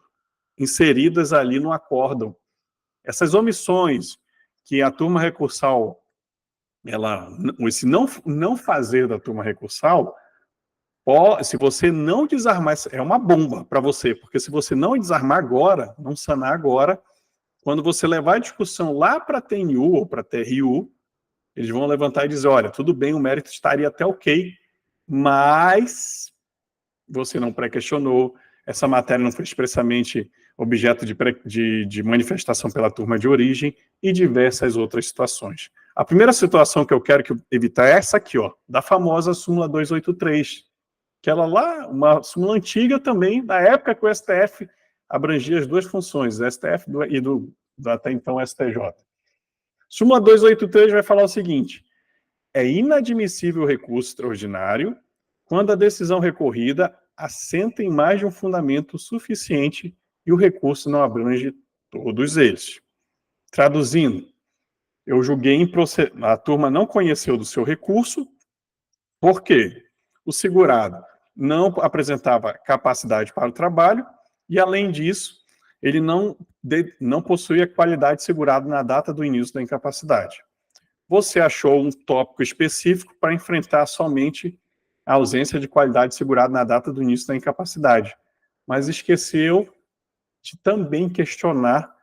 Speaker 1: inseridas ali no acórdão. Essas omissões que a turma recursal, esse não fazer da turma recursal, Se você não desarmar, é uma bomba para você, porque se você não desarmar agora, não sanar agora, quando você levar a discussão lá para a TNU ou para a TRU, eles vão levantar e dizer, olha, tudo bem, o mérito estaria até ok, mas você não pré-questionou, essa matéria não foi expressamente objeto de manifestação pela turma de origem e diversas outras situações. A primeira situação que eu quero evitar é essa aqui, ó, da famosa súmula 283, que ela lá, uma súmula antiga também, da época que o STF abrangia as duas funções, o STF e do até então STJ. Súmula 283 vai falar o seguinte: é inadmissível o recurso extraordinário quando a decisão recorrida assenta em mais de um fundamento suficiente e o recurso não abrange todos eles. Traduzindo, eu julguei a turma não conheceu do seu recurso, por quê? O segurado não apresentava capacidade para o trabalho e, além disso, ele não possuía qualidade segurada na data do início da incapacidade. Você achou um tópico específico para enfrentar somente a ausência de qualidade segurada na data do início da incapacidade, mas esqueceu de também questionar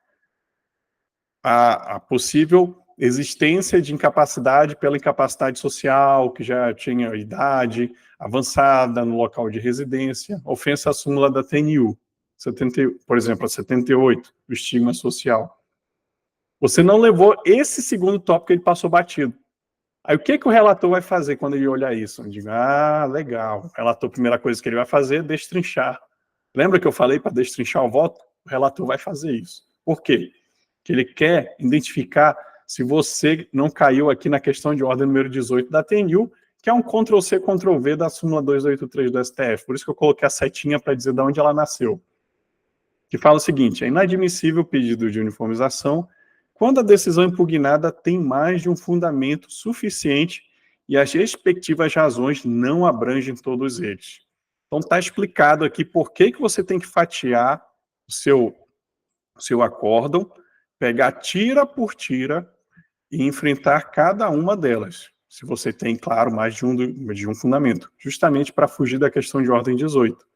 Speaker 1: a possível existência de incapacidade pela incapacidade social, que já tinha idade avançada no local de residência, ofensa à súmula da TNU, por exemplo, a 78, o estigma social. Você não levou esse segundo tópico, ele passou batido. Aí o que o relator vai fazer quando ele olhar isso? Eu digo, legal. O relator, a primeira coisa que ele vai fazer é destrinchar. Lembra que eu falei para destrinchar o voto? O relator vai fazer isso. Por quê? Porque ele quer identificar se você não caiu aqui na questão de ordem número 18 da TNU, que é um Ctrl-C, Ctrl-V da súmula 283 do STF. Por isso que eu coloquei a setinha para dizer de onde ela nasceu. Que fala o seguinte: é inadmissível o pedido de uniformização quando a decisão impugnada tem mais de um fundamento suficiente e as respectivas razões não abrangem todos eles. Então está explicado aqui por que você tem que fatiar o seu acórdão, pegar tira por tira e enfrentar cada uma delas, se você tem, claro, mais de um fundamento, justamente para fugir da questão de ordem 18.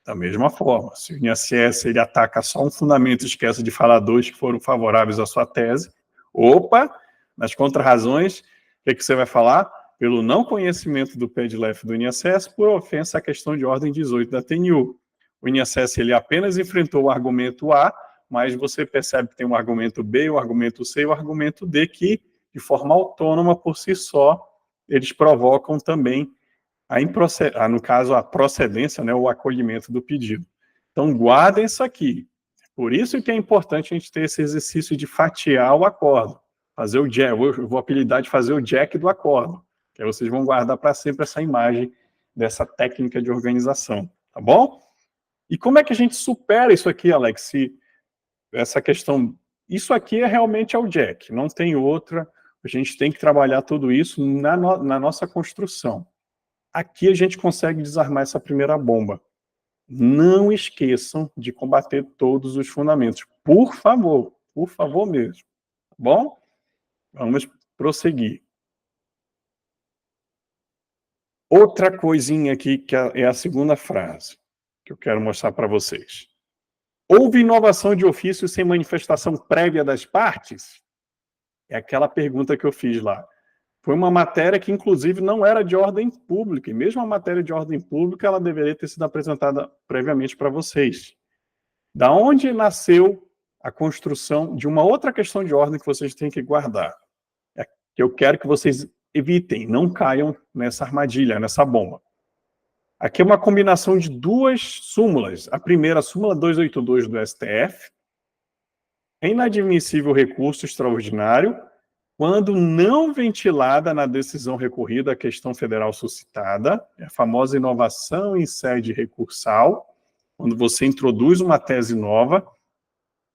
Speaker 1: Da mesma forma, se o INSS ele ataca só um fundamento e esquece de falar dois que foram favoráveis à sua tese, nas contrarrazões, o que você vai falar? Pelo não conhecimento do PEDLEF do INSS, por ofensa à questão de ordem 18 da TNU. O INSS ele apenas enfrentou o argumento A, mas você percebe que tem o argumento B, o argumento C e o argumento D, que, de forma autônoma, por si só, eles provocam também no caso, a procedência, né, o acolhimento do pedido. Então, guardem isso aqui. Por isso que é importante a gente ter esse exercício de fatiar o acordo. Fazer o jack, eu vou apelidar de fazer o jack do acordo, que aí vocês vão guardar para sempre essa imagem dessa técnica de organização, tá bom? E como é que a gente supera isso aqui, Alex? Essa questão, isso aqui realmente é o jack, não tem outra, a gente tem que trabalhar tudo isso na nossa construção. Aqui a gente consegue desarmar essa primeira bomba. Não esqueçam de combater todos os fundamentos. Por favor mesmo. Tá bom? Vamos prosseguir. Outra coisinha aqui, que é a segunda frase, que eu quero mostrar para vocês. Houve inovação de ofício sem manifestação prévia das partes? É aquela pergunta que eu fiz lá. Foi uma matéria que, inclusive, não era de ordem pública. E mesmo a matéria de ordem pública, ela deveria ter sido apresentada previamente para vocês. Da onde nasceu a construção de uma outra questão de ordem que vocês têm que guardar? É que eu quero que vocês evitem, não caiam nessa armadilha, nessa bomba. Aqui é uma combinação de duas súmulas. A primeira, a súmula 282 do STF. É inadmissível recurso extraordinário quando não ventilada na decisão recorrida a questão federal suscitada, é a famosa inovação em sede recursal, quando você introduz uma tese nova.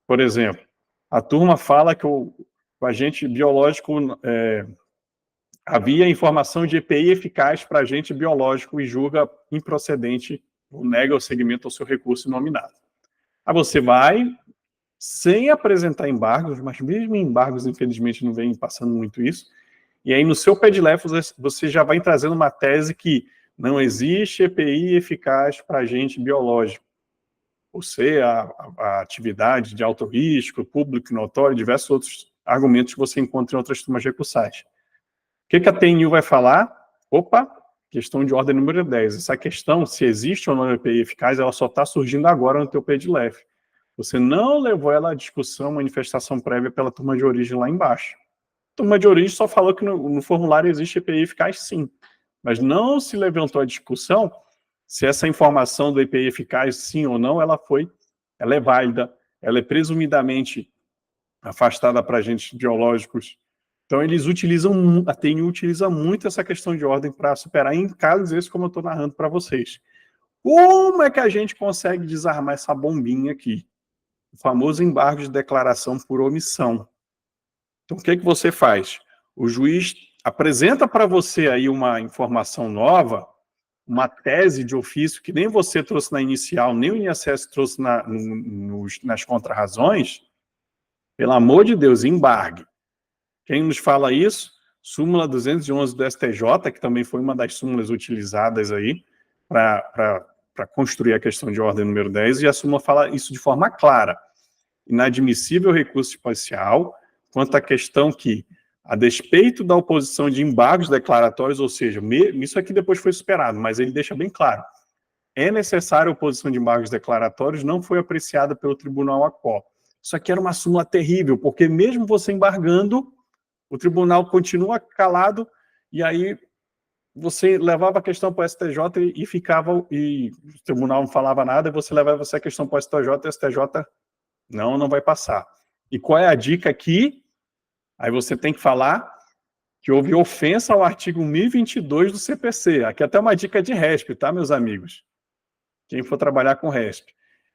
Speaker 1: Por exemplo, a turma fala que o agente biológico havia informação de EPI eficaz para agente biológico e julga improcedente ou nega o segmento ao seu recurso nominado. Aí você vai, sem apresentar embargos, mas mesmo em embargos, infelizmente, não vem passando muito isso, e aí no seu PEDLEF você já vai trazendo uma tese que não existe EPI eficaz para agente biológico. Ou seja, a atividade de alto risco, público notório, diversos outros argumentos que você encontra em outras turmas recursais. O que a TNU vai falar? Opa, questão de ordem número 10. Essa questão, se existe ou não EPI eficaz, ela só está surgindo agora no teu PEDLEF. Você não levou ela à discussão, manifestação prévia pela turma de origem lá embaixo. A turma de origem só falou que no formulário existe EPI eficaz, sim. Mas não se levantou a discussão se essa informação do EPI eficaz, sim ou não, ela é válida, ela é presumidamente afastada para agentes biológicos. Então, a TNU utiliza muito essa questão de ordem para superar em casos esses, como eu estou narrando para vocês. Como é que a gente consegue desarmar essa bombinha aqui? O famoso embargo de declaração por omissão. Então, o que você faz? O juiz apresenta para você aí uma informação nova, uma tese de ofício que nem você trouxe na inicial, nem o INSS trouxe nas contrarrazões. Pelo amor de Deus, embargue. Quem nos fala isso? Súmula 211 do STJ, que também foi uma das súmulas utilizadas aí para construir a questão de ordem número 10, e a súmula fala isso de forma clara. Inadmissível recurso especial, quanto à questão que, a despeito da oposição de embargos declaratórios, ou seja, isso aqui depois foi superado, mas ele deixa bem claro, é necessária a oposição de embargos declaratórios, não foi apreciada pelo Tribunal ACO. Isso aqui era uma súmula terrível, porque mesmo você embargando, o tribunal continua calado, e aí você levava a questão para o STJ e o tribunal não falava nada, e você levava essa questão para o STJ, e o STJ não vai passar. E qual é a dica aqui? Aí você tem que falar que houve ofensa ao artigo 1022 do CPC. Aqui até uma dica de RESP, tá, meus amigos? Quem for trabalhar com RESP.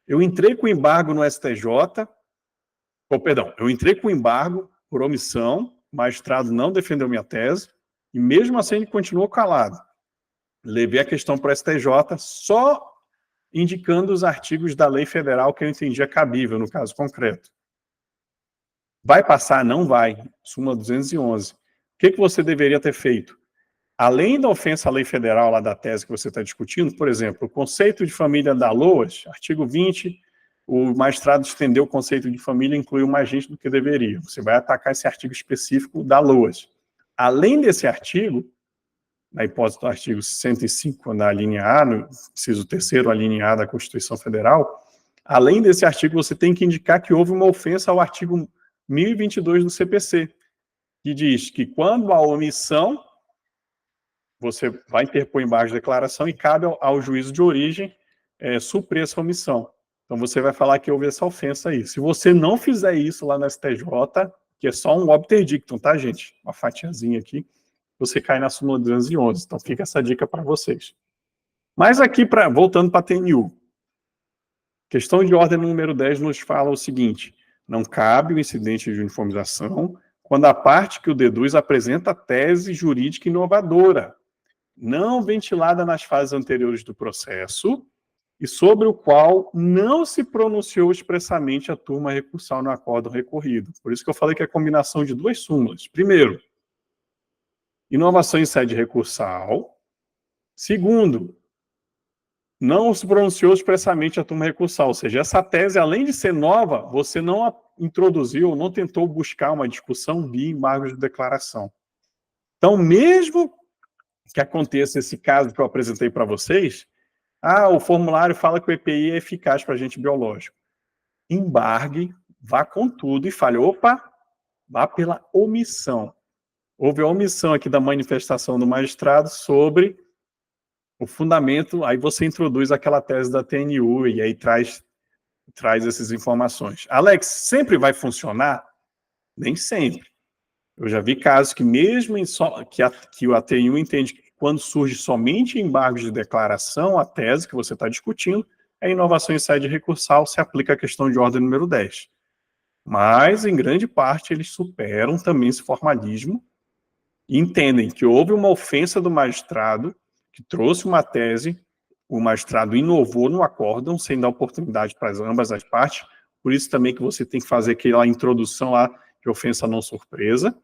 Speaker 1: Eu entrei com embargo no STJ, eu entrei com embargo por omissão, o magistrado não defendeu minha tese, e mesmo assim ele continuou calado. Levei a questão para o STJ, só indicando os artigos da lei federal que eu entendia cabível, no caso concreto. Vai passar? Não vai. Súmula 211. O que você deveria ter feito? Além da ofensa à lei federal, lá da tese que você está discutindo, por exemplo, o conceito de família da LOAS, artigo 20, o magistrado estendeu o conceito de família e incluiu mais gente do que deveria. Você vai atacar esse artigo específico da LOAS. Além desse artigo, na hipótese do artigo 105, na linha A, no inciso 3º, a linha A da Constituição Federal, além desse artigo, você tem que indicar que houve uma ofensa ao artigo 1022 do CPC, que diz que quando há omissão, você vai interpor embargo de declaração e cabe ao juízo de origem suprir essa omissão. Então você vai falar que houve essa ofensa aí. Se você não fizer isso lá no STJ, que é só um obter dictum, tá, gente? Uma fatiazinha aqui, você cai na súmula 211. Então fica essa dica para vocês. Mas aqui, voltando para a TNU, questão de ordem número 10 nos fala o seguinte: não cabe o incidente de uniformização quando a parte que o deduz apresenta tese jurídica inovadora, não ventilada nas fases anteriores do processo e sobre o qual não se pronunciou expressamente a turma recursal no acórdão recorrido. Por isso que eu falei que é a combinação de duas súmulas. Primeiro, inovação em sede recursal. Segundo, não se pronunciou expressamente a turma recursal, ou seja, essa tese, além de ser nova, você não introduziu, não tentou buscar uma discussão via embargos de declaração. Então, mesmo que aconteça esse caso que eu apresentei para vocês, o formulário fala que o EPI é eficaz para agente biológico. Embargue, vá com tudo e fale, vá pela omissão. Houve a omissão aqui da manifestação do magistrado sobre o fundamento, aí você introduz aquela tese da TNU e aí traz essas informações. Alex, sempre vai funcionar? Nem sempre. Eu já vi casos que mesmo que a TNU entende que quando surge somente embargos de declaração, a tese que você está discutindo, a inovação em sede recursal se aplica à questão de ordem número 10. Mas, em grande parte, eles superam também esse formalismo e entendem que houve uma ofensa do magistrado que trouxe uma tese, o magistrado inovou no acórdão, sem dar oportunidade para ambas as partes, por isso também que você tem que fazer aquela introdução lá de ofensa não surpresa,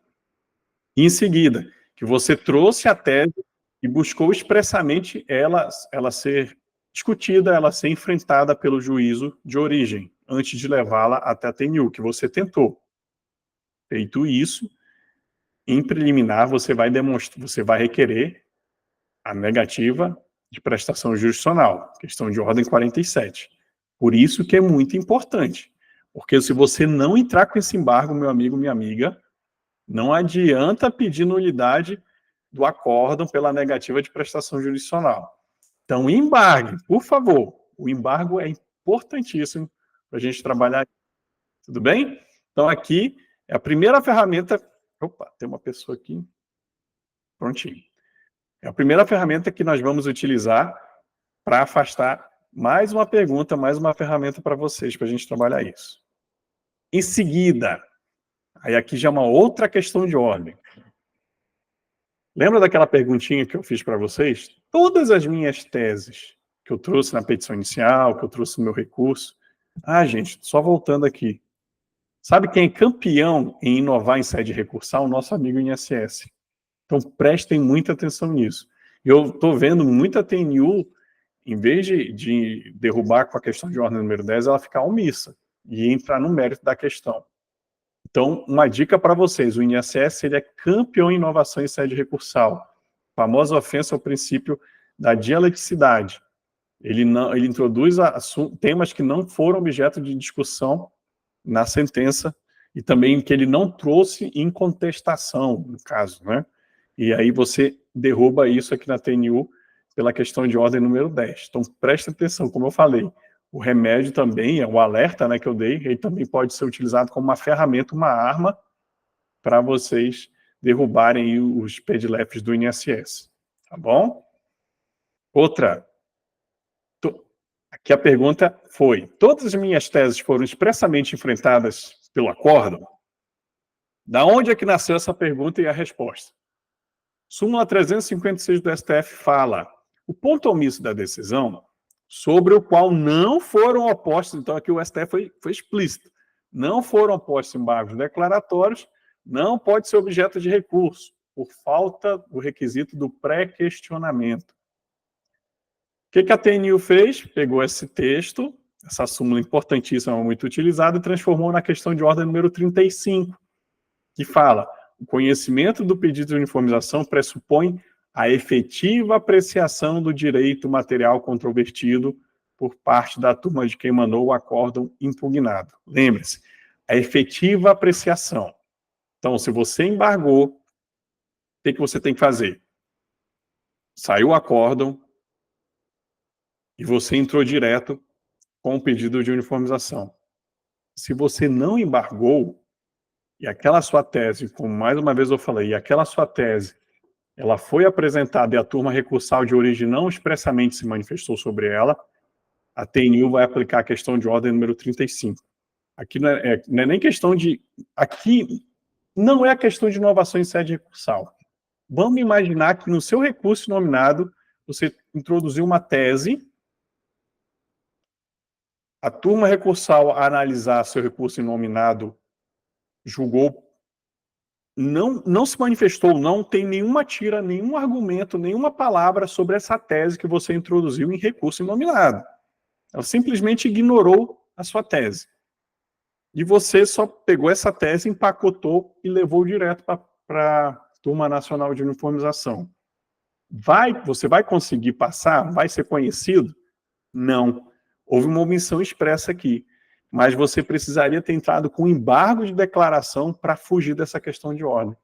Speaker 1: e em seguida, que você trouxe a tese e buscou expressamente ela ser discutida, ela ser enfrentada pelo juízo de origem, antes de levá-la até a TNU, que você tentou. Feito isso, em preliminar, você vai requerer a negativa de prestação jurisdicional, questão de ordem 47. Por isso que é muito importante, porque se você não entrar com esse embargo, meu amigo, minha amiga, não adianta pedir nulidade do acórdão pela negativa de prestação jurisdicional. Então, embargue, por favor. O embargo é importantíssimo para a gente trabalhar. Tudo bem? Então, aqui é a primeira ferramenta. Opa, tem uma pessoa aqui. Prontinho. É a primeira ferramenta que nós vamos utilizar para afastar mais uma pergunta, mais uma ferramenta para vocês, para a gente trabalhar isso. Em seguida, aí aqui já é uma outra questão de ordem. Lembra daquela perguntinha que eu fiz para vocês? Todas as minhas teses que eu trouxe na petição inicial, que eu trouxe no meu recurso. Ah, gente, só voltando aqui. Sabe quem é campeão em inovar em sede recursal? O nosso amigo INSS. Então, prestem muita atenção nisso. Eu estou vendo muita TNU, em vez de derrubar com a questão de ordem número 10, ela ficar omissa e entrar no mérito da questão. Então, uma dica para vocês, o INSS ele é campeão em inovação em sede recursal. A famosa ofensa ao princípio da dialeticidade. Ele introduz temas que não foram objeto de discussão na sentença e também que ele não trouxe em contestação, no caso, né? E aí você derruba isso aqui na TNU pela questão de ordem número 10. Então, preste atenção, como eu falei, o remédio também, o alerta, né, que eu dei, ele também pode ser utilizado como uma ferramenta, uma arma, para vocês derrubarem os PEDLEFs do INSS. Tá bom? Outra. Aqui a pergunta foi: todas as minhas teses foram expressamente enfrentadas pelo acórdão? Da onde é que nasceu essa pergunta e a resposta? Súmula 356 do STF fala: o ponto omisso da decisão, sobre o qual não foram opostos, então aqui o STF foi explícito, não foram opostos embargos declaratórios, não pode ser objeto de recurso, por falta do requisito do pré-questionamento. O que a TNU fez? Pegou esse texto, essa súmula importantíssima, muito utilizada, e transformou na questão de ordem número 35, que fala: o conhecimento do pedido de uniformização pressupõe a efetiva apreciação do direito material controvertido por parte da turma de quem mandou o acórdão impugnado. Lembre-se, a efetiva apreciação. Então, se você embargou, o que você tem que fazer? Saiu o acórdão e você entrou direto com o pedido de uniformização. Se você não embargou, e aquela sua tese, como mais uma vez eu falei, e aquela sua tese, ela foi apresentada e a turma recursal de origem não expressamente se manifestou sobre ela, a TNU vai aplicar a questão de ordem número 35. Aqui não é nem questão de... Aqui não é a questão de inovação em sede recursal. Vamos imaginar que no seu recurso nominado, você introduziu uma tese, a turma recursal a analisar seu recurso nominado julgou, não se manifestou, não tem nenhuma tira, nenhum argumento, nenhuma palavra sobre essa tese que você introduziu em recurso nominado. Ela simplesmente ignorou a sua tese. E você só pegou essa tese, empacotou e levou direto para a Turma Nacional de Uniformização. Você vai conseguir passar? Vai ser conhecido? Não. Houve uma omissão expressa aqui. Mas você precisaria ter entrado com embargo de declaração para fugir dessa questão de ordem.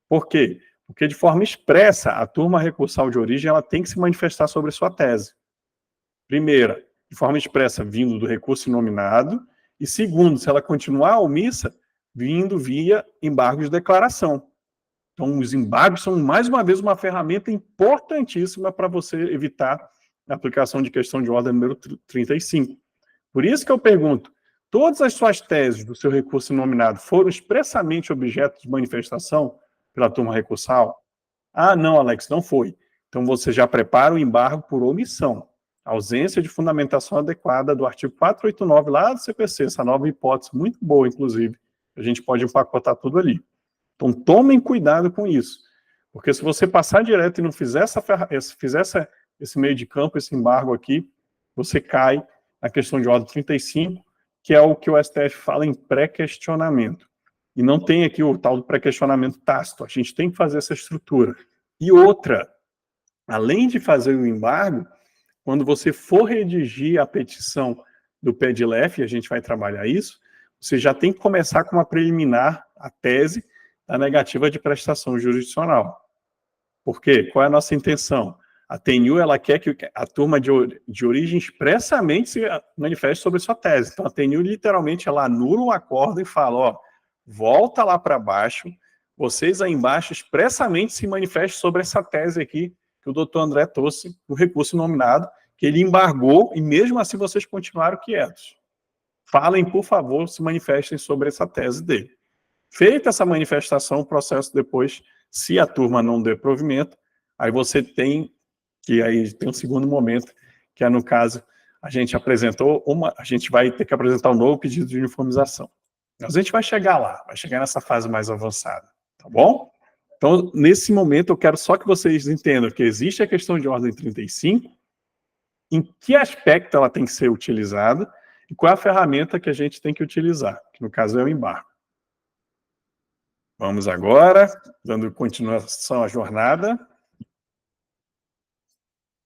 Speaker 1: Por quê? Porque de forma expressa, a turma recursal de origem ela tem que se manifestar sobre sua tese. Primeira, de forma expressa, vindo do recurso nominado, e segundo, se ela continuar omissa, vindo via embargo de declaração. Então, os embargos são, mais uma vez, uma ferramenta importantíssima para você evitar a aplicação de questão de ordem número 35. Por isso que eu pergunto, todas as suas teses do seu recurso nominado foram expressamente objeto de manifestação pela turma recursal? Ah, não, Alex, não foi. Então você já prepara o embargo por omissão. Ausência de fundamentação adequada do artigo 489 lá do CPC, essa nova hipótese, muito boa, inclusive. A gente pode empacotar tudo ali. Então tomem cuidado com isso. Porque se você passar direto e não fizer esse meio de campo, esse embargo aqui, você cai na questão de ordem 35, que é o que o STF fala em pré-questionamento. E não tem aqui o tal do pré-questionamento tácito. A gente tem que fazer essa estrutura. E outra, além de fazer o embargo, quando você for redigir a petição do PEDLEF, e a gente vai trabalhar isso, você já tem que começar com uma preliminar, a tese da negativa de prestação jurisdicional. Por quê? Qual é a nossa intenção? A TNU, ela quer que a turma de origem expressamente se manifeste sobre sua tese. Então, a TNU, literalmente, ela anula o acordo e fala, ó, volta lá para baixo, vocês aí embaixo expressamente se manifestem sobre essa tese aqui que o doutor André trouxe no recurso nominado, que ele embargou e mesmo assim vocês continuaram quietos. Falem, por favor, se manifestem sobre essa tese dele. Feita essa manifestação, o processo depois, se a turma não der provimento, aí você tem que aí tem um segundo momento, que é no caso, a gente vai ter que apresentar um novo pedido de uniformização. Mas a gente vai chegar lá, vai chegar nessa fase mais avançada, tá bom? Então, nesse momento, eu quero só que vocês entendam que existe a questão de ordem 35, em que aspecto ela tem que ser utilizada e qual é a ferramenta que a gente tem que utilizar, que no caso é o embargo. Vamos agora, dando continuação à jornada.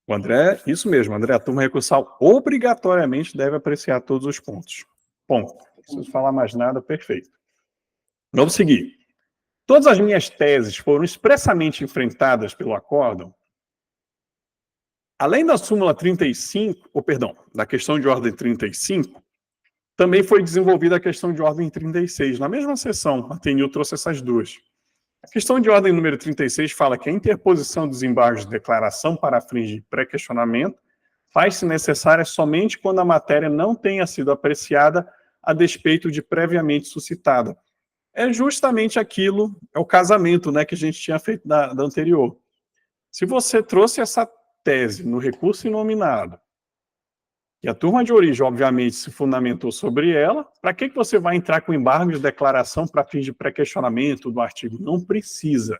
Speaker 1: O André, isso mesmo, André, a turma recursal obrigatoriamente deve apreciar todos os pontos. Ponto. Não preciso falar mais nada, perfeito. Vamos seguir. Todas as minhas teses foram expressamente enfrentadas pelo acórdão. Além da súmula 35, da questão de ordem 35, também foi desenvolvida a questão de ordem 36. Na mesma sessão, a TNU trouxe essas duas. A questão de ordem número 36 fala que a interposição dos embargos de declaração para fins de pré-questionamento faz-se necessária somente quando a matéria não tenha sido apreciada a despeito de previamente suscitada. É justamente aquilo, é o casamento, né, que a gente tinha feito da anterior. Se você trouxe essa tese no recurso inominado, e a turma de origem, obviamente, se fundamentou sobre ela, para que você vai entrar com embargo de declaração para fins de pré-questionamento do artigo? Não precisa.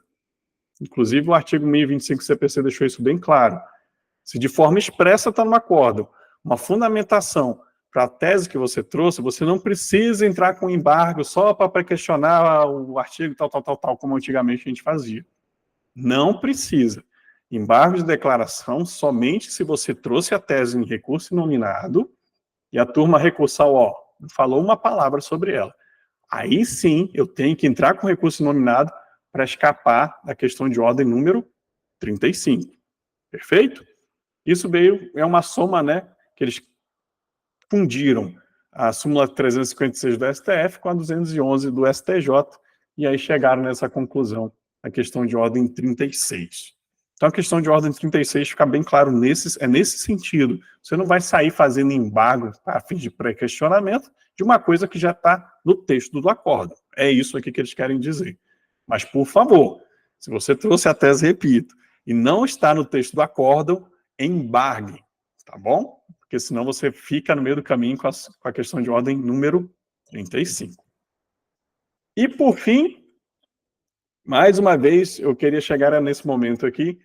Speaker 1: Inclusive, o artigo 1025 do CPC deixou isso bem claro. Se de forma expressa está no acordo, uma fundamentação para a tese que você trouxe, você não precisa entrar com embargo só para pré-questionar o artigo tal, como antigamente a gente fazia. Não precisa. Embargo de declaração somente se você trouxe a tese em recurso nominado e a turma recursal, ó, falou uma palavra sobre ela. Aí sim, eu tenho que entrar com recurso nominado para escapar da questão de ordem número 35. Perfeito? Isso é uma soma, né, que eles fundiram a súmula 356 do STF com a 211 do STJ e aí chegaram nessa conclusão, a questão de ordem 36. Então, a questão de ordem 36 fica bem claro, é nesse sentido. Você não vai sair fazendo embargo a fim de pré-questionamento de uma coisa que já está no texto do acordo. É isso aqui que eles querem dizer. Mas, por favor, se você trouxe a tese, repito, e não está no texto do acordo, embargue, tá bom? Porque senão você fica no meio do caminho com a questão de ordem número 35. E, por fim, mais uma vez, eu queria chegar nesse momento aqui,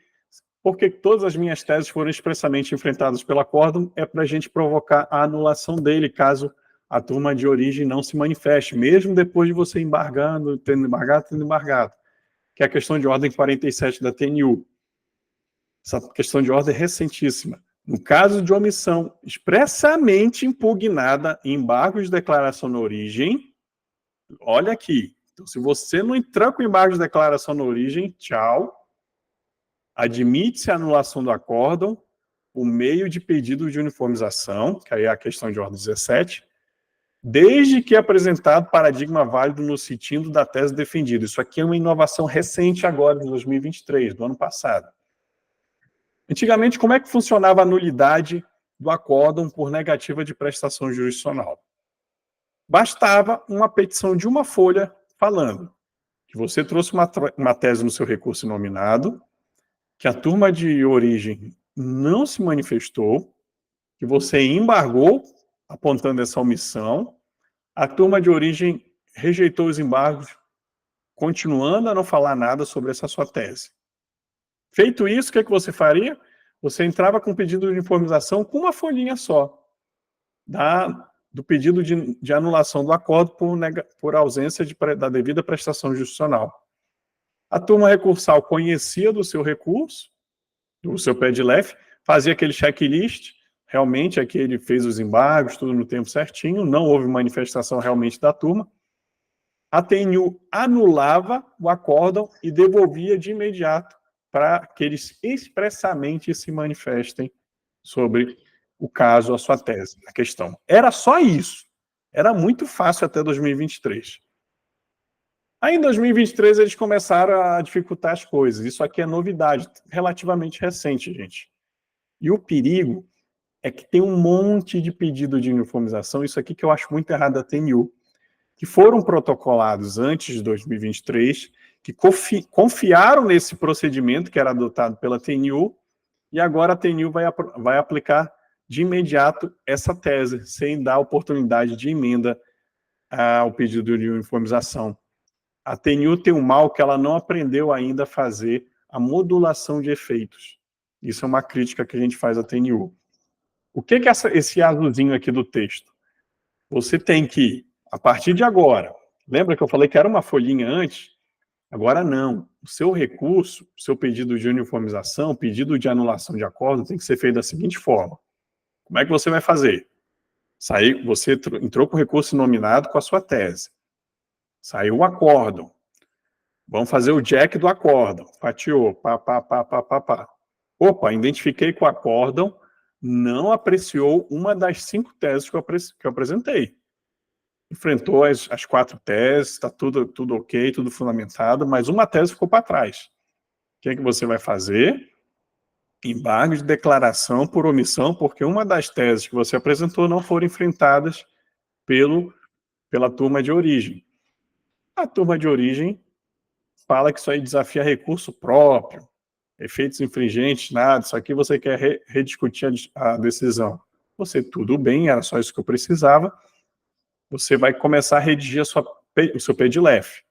Speaker 1: porque todas as minhas teses foram expressamente enfrentadas pelo acórdão, é para a gente provocar a anulação dele, caso a turma de origem não se manifeste, mesmo depois de você tendo embargado, que é a questão de ordem 47 da TNU. Essa questão de ordem é recentíssima. No caso de omissão expressamente impugnada em embargo de declaração na origem, olha aqui, então se você não entrar com embargo de declaração na origem, tchau. Admite-se a anulação do acórdão, o meio de pedido de uniformização, que aí é a questão de ordem 17, desde que apresentado paradigma válido no sentido da tese defendida. Isso aqui é uma inovação recente agora, de 2023, do ano passado. Antigamente, como é que funcionava a nulidade do acórdão por negativa de prestação jurisdicional? Bastava uma petição de uma folha falando que você trouxe uma tese no seu recurso nominado, que a turma de origem não se manifestou, que você embargou, apontando essa omissão, a turma de origem rejeitou os embargos, continuando a não falar nada sobre essa sua tese. Feito isso, o que você faria? Você entrava com o pedido de uniformização com uma folhinha só, do pedido de anulação do acordo por ausência da devida prestação jurisdicional. A turma recursal conhecia do seu recurso, do seu PEDLEF, fazia aquele checklist, realmente aqui ele fez os embargos, tudo no tempo certinho, não houve manifestação realmente da turma. A TNU anulava o acórdão e devolvia de imediato para que eles expressamente se manifestem sobre o caso, a sua tese, a questão. Era só isso. Era muito fácil até 2023. Aí em 2023 eles começaram a dificultar as coisas. Isso aqui é novidade, relativamente recente, gente. E o perigo é que tem um monte de pedido de uniformização, isso aqui que eu acho muito errado da TNU, que foram protocolados antes de 2023, que confiaram nesse procedimento que era adotado pela TNU, e agora a TNU vai aplicar de imediato essa tese, sem dar oportunidade de emenda ao pedido de uniformização. A TNU tem um mal que ela não aprendeu ainda a fazer a modulação de efeitos. Isso é uma crítica que a gente faz à TNU. O que é esse azulzinho aqui do texto? Você tem que, a partir de agora, lembra que eu falei que era uma folhinha antes? Agora não. O seu recurso, o seu pedido de uniformização, pedido de anulação de acordo, tem que ser feito da seguinte forma. Como é que você vai fazer? Você entrou com o recurso nominado com a sua tese. Saiu o acórdão. Vamos fazer o jack do acórdão. Fatiou. Pá. Opa, identifiquei que o acórdão não apreciou uma das 5 teses que eu apresentei. Enfrentou as 4 teses, está tudo ok, tudo fundamentado, mas uma tese ficou para trás. O que é que você vai fazer? Embargo de declaração por omissão, porque uma das teses que você apresentou não foram enfrentadas pela turma de origem. A turma de origem fala que isso aí desafia recurso próprio, efeitos infringentes, nada, isso aqui você quer rediscutir a decisão. Você, tudo bem, era só isso que eu precisava. Você vai começar a redigir o seu PEDLEF.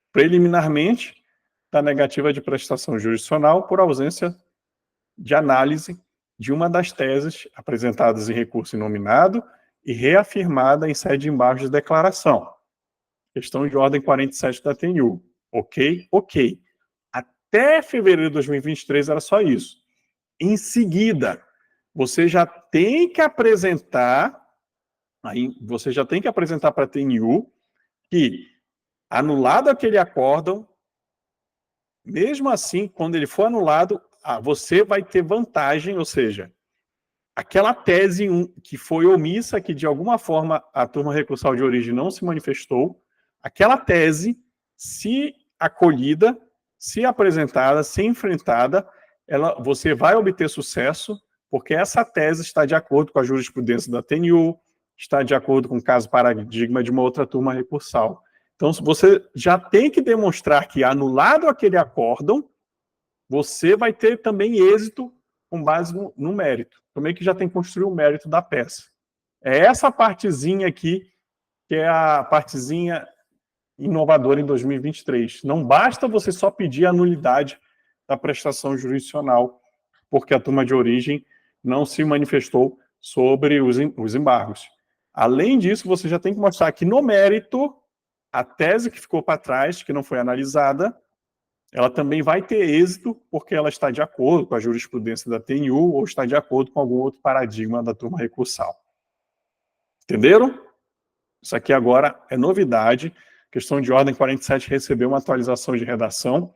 Speaker 1: Preliminarmente, da negativa de prestação jurisdicional por ausência de análise de uma das teses apresentadas em recurso inominado e reafirmada em sede de embargo de declaração. Questão de ordem 47 da TNU. Ok? Ok. Até fevereiro de 2023 era só isso. Em seguida, você já tem que apresentar para a TNU que, anulado aquele acórdão, mesmo assim, quando ele for anulado, você vai ter vantagem, ou seja, aquela tese que foi omissa, que de alguma forma a turma recursal de origem não se manifestou, aquela tese, se acolhida, se apresentada, se enfrentada, você vai obter sucesso, porque essa tese está de acordo com a jurisprudência da TNU, está de acordo com o caso paradigma de uma outra turma recursal. Então, você já tem que demonstrar que, anulado aquele acórdão, você vai ter também êxito com base no mérito. Também que já tem que construir o mérito da peça. É essa partezinha aqui que é a partezinha inovadora em 2023. Não basta você só pedir a nulidade da prestação jurisdicional, porque a turma de origem não se manifestou sobre os embargos. Além disso, você já tem que mostrar que no mérito, a tese que ficou para trás, que não foi analisada, ela também vai ter êxito porque ela está de acordo com a jurisprudência da TNU ou está de acordo com algum outro paradigma da turma recursal. Entenderam? Isso aqui agora é novidade. Questão de ordem 47 recebeu uma atualização de redação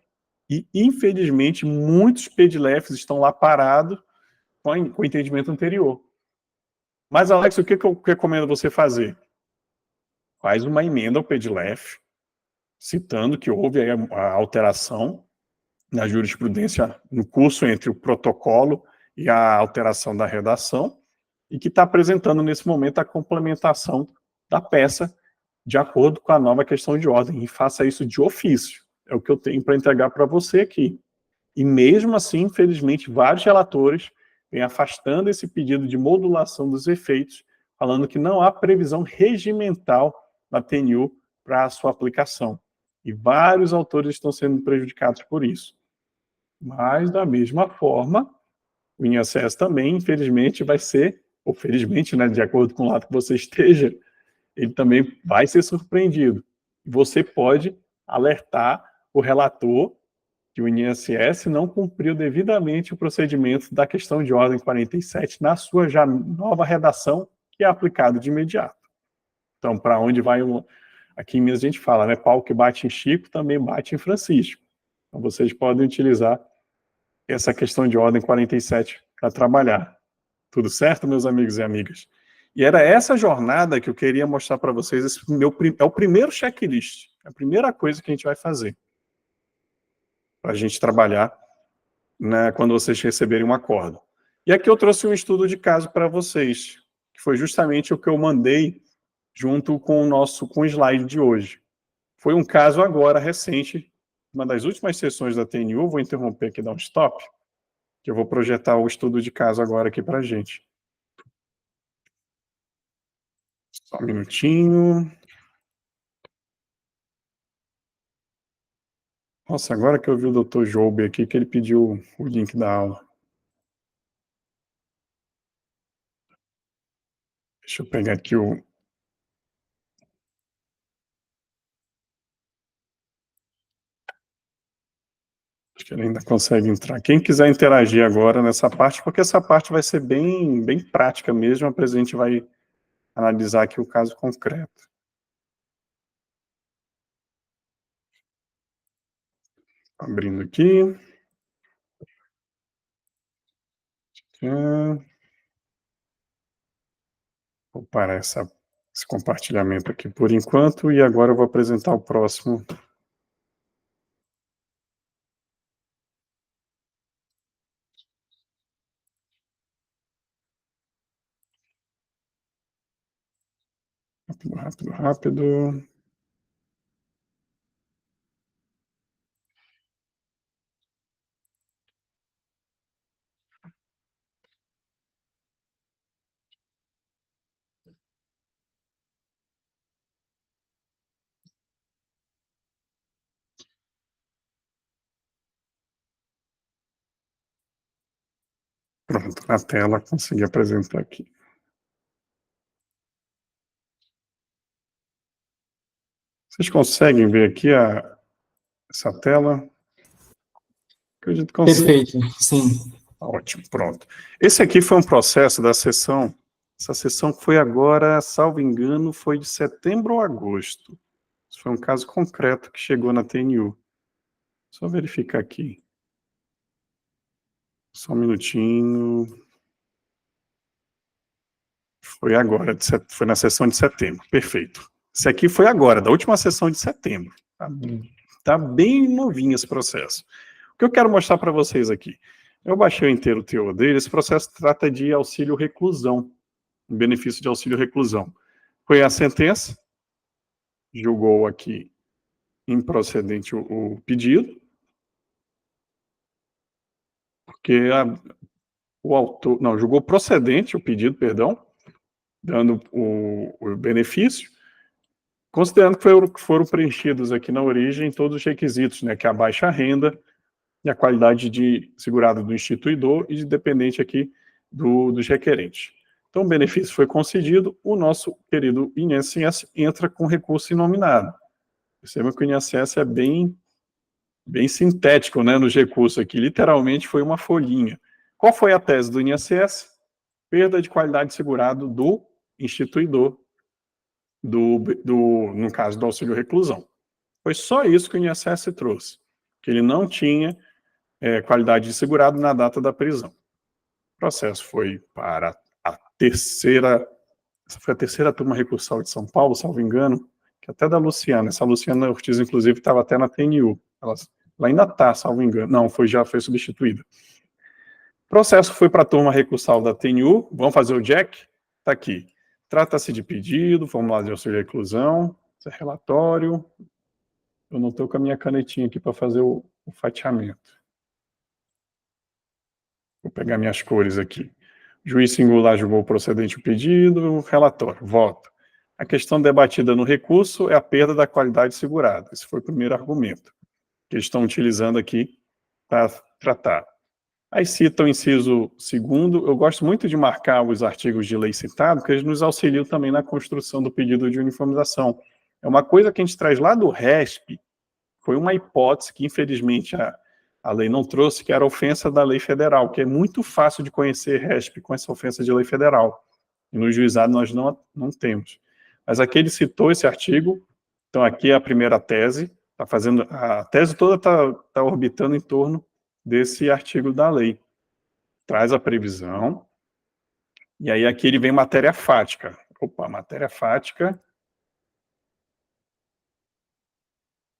Speaker 1: e, infelizmente, muitos PEDLEFs estão lá parados com o entendimento anterior. Mas, Alex, o que eu recomendo você fazer? Faz uma emenda ao PEDLEF, citando que houve a alteração na jurisprudência no curso entre o protocolo e a alteração da redação, e que está apresentando nesse momento a complementação da peça de acordo com a nova questão de ordem, e faça isso de ofício. É o que eu tenho para entregar para você aqui. E mesmo assim, infelizmente, vários relatores vêm afastando esse pedido de modulação dos efeitos, falando que não há previsão regimental na TNU para a sua aplicação. E vários autores estão sendo prejudicados por isso. Mas, da mesma forma, o INSS também, infelizmente, vai ser, ou felizmente, né, de acordo com o lado que você esteja, ele também vai ser surpreendido. Você pode alertar o relator que o INSS não cumpriu devidamente o procedimento da questão de ordem 47 na sua já nova redação, que é aplicado de imediato. Então, para onde vai aqui em Minas a gente fala, né, pau que bate em Chico também bate em Francisco. Então, vocês podem utilizar essa questão de ordem 47 para trabalhar. Tudo certo, meus amigos e amigas? E era essa jornada que eu queria mostrar para vocês. É o primeiro checklist, a primeira coisa que a gente vai fazer para a gente trabalhar, né, quando vocês receberem um acordo. E aqui eu trouxe um estudo de caso para vocês, que foi justamente o que eu mandei junto com o slide de hoje. Foi um caso agora recente, uma das últimas sessões da TNU. Vou interromper aqui, dar um stop, que eu vou projetar o estudo de caso agora aqui para a gente. Só um minutinho. Nossa, agora que eu vi o Dr. Joube aqui, que ele pediu o link da aula. Deixa eu pegar aqui o... Acho que ele ainda consegue entrar. Quem quiser interagir agora nessa parte, porque essa parte vai ser bem prática mesmo, a gente vai analisar aqui o caso concreto. Abrindo aqui. Vou parar esse compartilhamento aqui por enquanto, e agora eu vou apresentar o próximo. Rápido. Pronto, na tela, consegui apresentar aqui. Vocês conseguem ver aqui essa tela? Acredito que consigo.
Speaker 2: Perfeito, sim.
Speaker 1: Ótimo, pronto. Esse aqui foi um processo da sessão, essa sessão foi agora, salvo engano, foi de setembro ou agosto. Isso foi um caso concreto que chegou na TNU. Só verificar aqui. Só um minutinho. Foi agora, foi na sessão de setembro, perfeito. Esse aqui foi agora, da última sessão de setembro. Tá bem novinho esse processo. O que eu quero mostrar para vocês aqui? Eu baixei o inteiro o teor dele. Esse processo trata de auxílio reclusão, benefício de auxílio reclusão. Foi a sentença, julgou aqui improcedente o pedido, porque o autor, não, julgou procedente o pedido, perdão, dando o benefício, considerando que foram preenchidos aqui na origem todos os requisitos, né, que é a baixa renda e a qualidade de segurado do instituidor e de dependente aqui dos requerentes. Então, o benefício foi concedido, o nosso querido INSS entra com recurso inominado. Perceba que o INSS é bem sintético, né, nos recursos aqui, literalmente foi uma folhinha. Qual foi a tese do INSS? Perda de qualidade de segurado do instituidor, no caso do auxílio reclusão. Foi só isso que o INSS trouxe, que ele não tinha qualidade de segurado na data da prisão. O processo foi para a terceira turma recursal de São Paulo, salvo engano, que até da Luciana. Essa Luciana Ortiz, inclusive, estava até na TNU. Ela ainda está, salvo engano. Não, já foi substituída. O processo foi para a turma recursal da TNU. Vamos fazer o jack? Está aqui. Trata-se de pedido, formulário de auxílio reclusão, relatório. Eu não estou com a minha canetinha aqui para fazer o fatiamento. Vou pegar minhas cores aqui. Juiz singular julgou procedente o pedido, relatório, voto. A questão debatida no recurso é a perda da qualidade segurada. Esse foi o primeiro argumento que eles estão utilizando aqui para tratar. Aí cita o inciso 2º, eu gosto muito de marcar os artigos de lei citados, porque eles nos auxiliam também na construção do pedido de uniformização. É uma coisa que a gente traz lá do RESP, foi uma hipótese que, infelizmente, a lei não trouxe, que era a ofensa da lei federal, que é muito fácil de conhecer RESP com essa ofensa de lei federal. E no juizado nós não temos. Mas aqui ele citou esse artigo, então aqui é a primeira tese, a tese toda está orbitando em torno desse artigo da lei. Traz a previsão, e aí aqui ele vem matéria fática. Opa, matéria fática.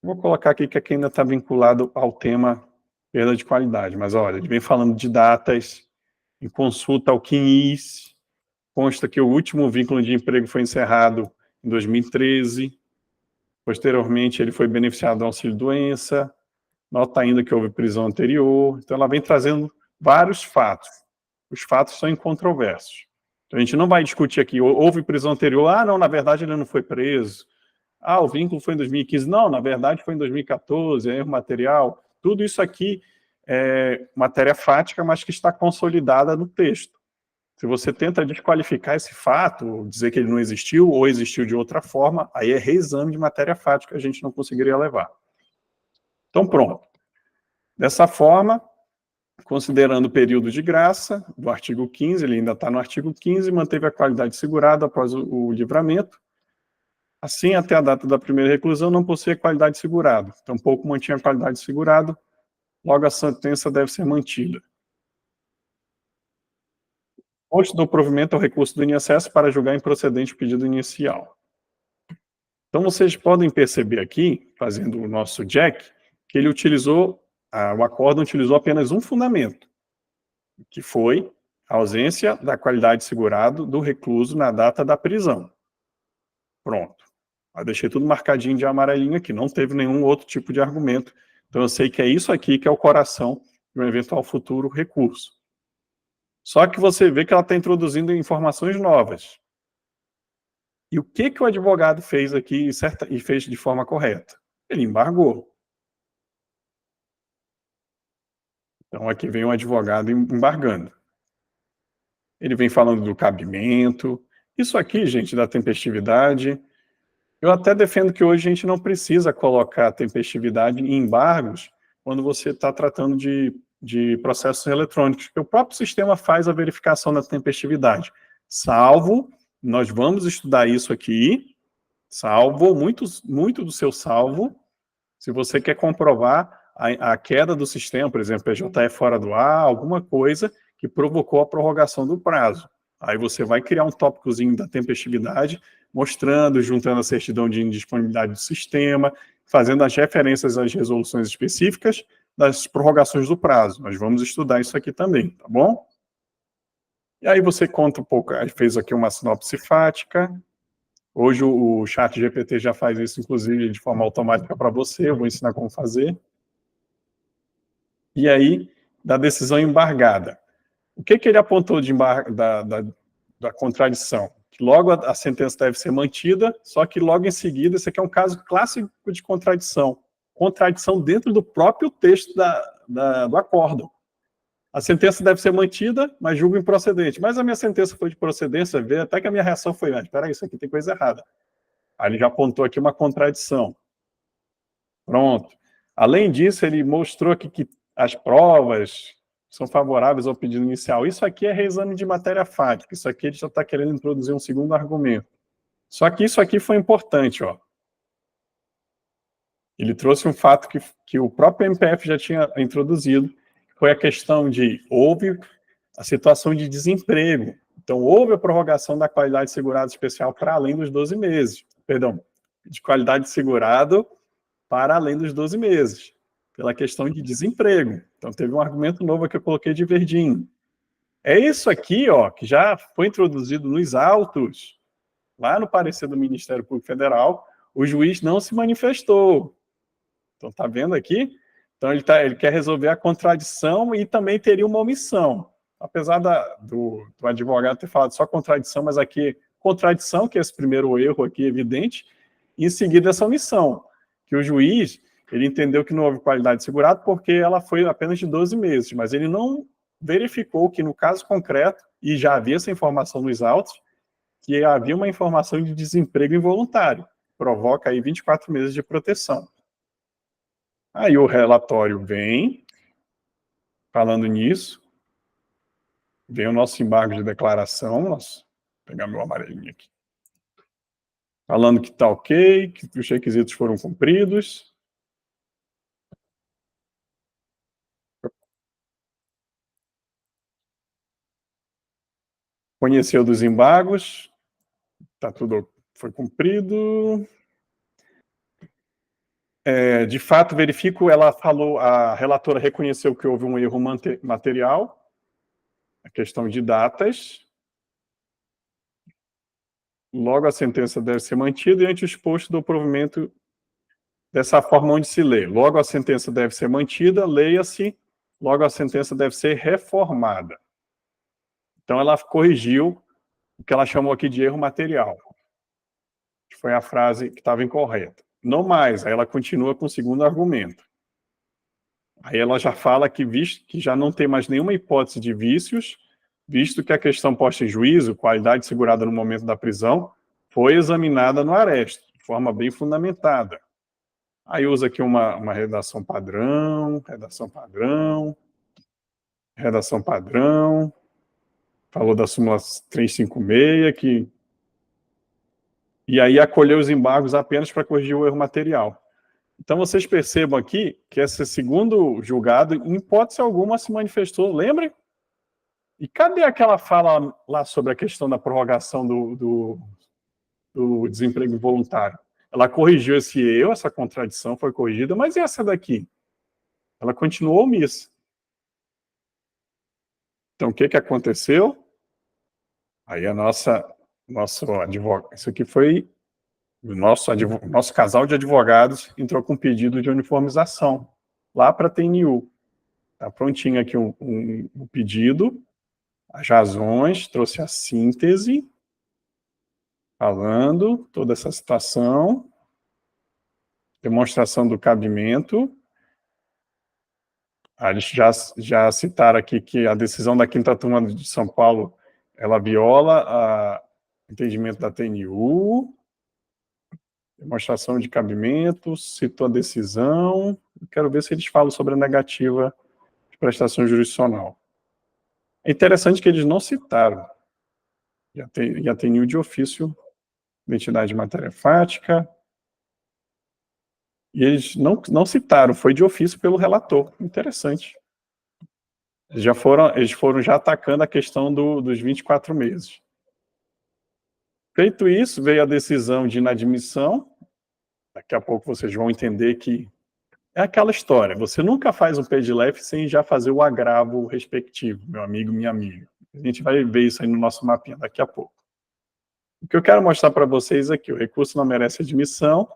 Speaker 1: Vou colocar aqui que aqui ainda está vinculado ao tema perda de qualidade, mas olha, ele vem falando de datas, em consulta ao CNIS, consta que o último vínculo de emprego foi encerrado em 2013, posteriormente ele foi beneficiado do auxílio-doença, nota ainda que houve prisão anterior, então ela vem trazendo vários fatos. Os fatos são incontroversos. Então a gente não vai discutir aqui, houve prisão anterior, não, na verdade ele não foi preso, o vínculo foi em 2015, não, na verdade foi em 2014, erro material, tudo isso aqui é matéria fática, mas que está consolidada no texto. Se você tenta desqualificar esse fato, dizer que ele não existiu, ou existiu de outra forma, aí é reexame de matéria fática, a gente não conseguiria levar. Então, pronto. Dessa forma, considerando o período de graça do artigo 15, ele ainda está no artigo 15, manteve a qualidade segurada após o livramento. Assim, até a data da primeira reclusão, não possuía qualidade segurada. Tampouco mantinha a qualidade segurada, logo a sentença deve ser mantida. Posto do provimento ao recurso do INSS para julgar improcedente o pedido inicial. Então, vocês podem perceber aqui, fazendo o nosso jack, que ele utilizou, o acórdão utilizou apenas um fundamento, que foi a ausência da qualidade segurada do recluso na data da prisão. Pronto. Eu deixei tudo marcadinho de amarelinho aqui, não teve nenhum outro tipo de argumento. Então, eu sei que é isso aqui que é o coração de um eventual futuro recurso. Só que você vê que ela está introduzindo informações novas. E o que o advogado fez aqui e fez de forma correta? Ele embargou. Então, aqui vem um advogado embargando. Ele vem falando do cabimento. Isso aqui, gente, da tempestividade. Eu até defendo que hoje a gente não precisa colocar tempestividade em embargos quando você está tratando de processos eletrônicos, porque o próprio sistema faz a verificação da tempestividade. Salvo, nós vamos estudar isso aqui, salvo, muito do seu salvo, se você quer comprovar a queda do sistema, por exemplo, PJE fora do ar, alguma coisa que provocou a prorrogação do prazo. Aí você vai criar um tópicozinho da tempestividade, mostrando, juntando a certidão de indisponibilidade do sistema, fazendo as referências às resoluções específicas das prorrogações do prazo. Nós vamos estudar isso aqui também, tá bom? E aí você conta um pouco, fez aqui uma sinopse fática. Hoje o ChatGPT já faz isso, inclusive, de forma automática para você, eu vou ensinar como fazer. E aí, da decisão embargada. O que ele apontou da contradição? Que logo a sentença deve ser mantida, só que logo em seguida, esse aqui é um caso clássico de contradição. Contradição dentro do próprio texto do acórdão. A sentença deve ser mantida, mas julgo improcedente. Mas a minha sentença foi de procedência, vê até que a minha reação foi, espera aí, isso aqui tem coisa errada. Aí ele já apontou aqui uma contradição. Pronto. Além disso, ele mostrou aqui que as provas são favoráveis ao pedido inicial. Isso aqui é reexame de matéria fática. Isso aqui ele já está querendo introduzir um segundo argumento. Só que isso aqui foi importante, ó. Ele trouxe um fato que o próprio MPF já tinha introduzido, foi a questão de houve a situação de desemprego. Então, houve a prorrogação da qualidade segurada especial para além dos 12 meses. Perdão, de qualidade segurado para além dos 12 meses, pela questão de desemprego. Então, teve um argumento novo que eu coloquei de verdinho. É isso aqui, ó, que já foi introduzido nos autos, lá no parecer do Ministério Público Federal, o juiz não se manifestou. Então, tá vendo aqui? Então, ele quer resolver a contradição e também teria uma omissão. Apesar do advogado ter falado só contradição, mas aqui, contradição, que é esse primeiro erro aqui evidente, e em seguida essa omissão, que o juiz, Ele entendeu que não houve qualidade segurada porque ela foi apenas de 12 meses, mas ele não verificou que no caso concreto, e já havia essa informação nos autos, que havia uma informação de desemprego involuntário, provoca aí 24 meses de proteção. Aí o relatório vem, falando nisso, vem o nosso embargo de declaração, vou pegar meu amarelinho aqui, falando que está ok, que os requisitos foram cumpridos. Conheceu dos embargos, tá tudo, foi cumprido. De fato, verifico, ela falou, a relatora reconheceu que houve um erro material, a questão de datas. Logo, a sentença deve ser mantida e ante o exposto do provimento dessa forma onde se lê. Logo, a sentença deve ser mantida, leia-se, logo a sentença deve ser reformada. Então, ela corrigiu o que ela chamou aqui de erro material. Foi a frase que estava incorreta. Não mais, aí ela continua com o segundo argumento. Aí ela já fala que, visto que já não tem mais nenhuma hipótese de vícios, visto que a questão posta em juízo, qualidade segurada no momento da prisão, foi examinada no aresto, de forma bem fundamentada. Aí usa aqui uma redação padrão, falou da súmula 356, que... E aí acolheu os embargos apenas para corrigir o erro material. Então vocês percebam aqui que esse segundo julgado, em hipótese alguma, se manifestou, lembrem? E cadê aquela fala lá sobre a questão da prorrogação do desemprego voluntário? Ela corrigiu esse erro, essa contradição foi corrigida, mas e essa daqui? Ela continuou omissa. Então o que aconteceu? Aí nosso advogado, isso aqui foi o nosso casal de advogados entrou com pedido de uniformização lá para a TNU. Está prontinho aqui um pedido, as razões, trouxe a síntese, falando toda essa situação, demonstração do cabimento. Eles já citaram aqui que a decisão da quinta turma de São Paulo, ela viola o entendimento da TNU, demonstração de cabimento, citou a decisão. Quero ver se eles falam sobre a negativa de prestação jurisdicional. É interessante que eles não citaram, e a TNU de ofício, identidade de matéria fática, e eles não citaram, foi de ofício pelo relator. Interessante. Eles foram já atacando a questão dos 24 meses. Feito isso, veio a decisão de inadmissão. Daqui a pouco vocês vão entender que é aquela história. Você nunca faz um PEDLEF sem já fazer o agravo respectivo, meu amigo, minha amiga. A gente vai ver isso aí no nosso mapinha daqui a pouco. O que eu quero mostrar para vocês aqui, o recurso não merece admissão.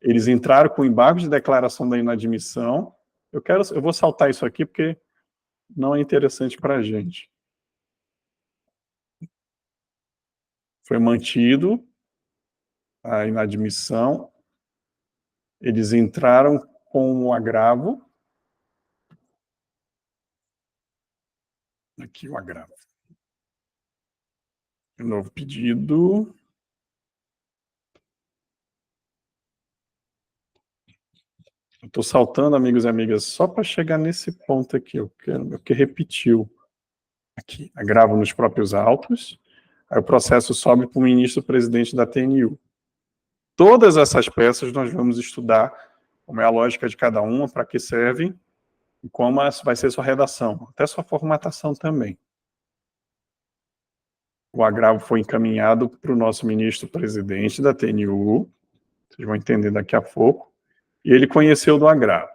Speaker 1: Eles entraram com embargo de declaração da inadmissão. Eu vou saltar isso aqui porque não é interessante para a gente. Foi mantido a inadmissão. Eles entraram com o agravo. Aqui o agravo. Um novo pedido. Estou saltando, amigos e amigas, só para chegar nesse ponto aqui. Eu quero que repetiu. Aqui, agravo nos próprios autos. Aí o processo sobe para o ministro-presidente da TNU. Todas essas peças nós vamos estudar como é a lógica de cada uma, para que servem, e como vai ser sua redação, até sua formatação também. O agravo foi encaminhado para o nosso ministro-presidente da TNU, vocês vão entender daqui a pouco, e ele conheceu do agravo.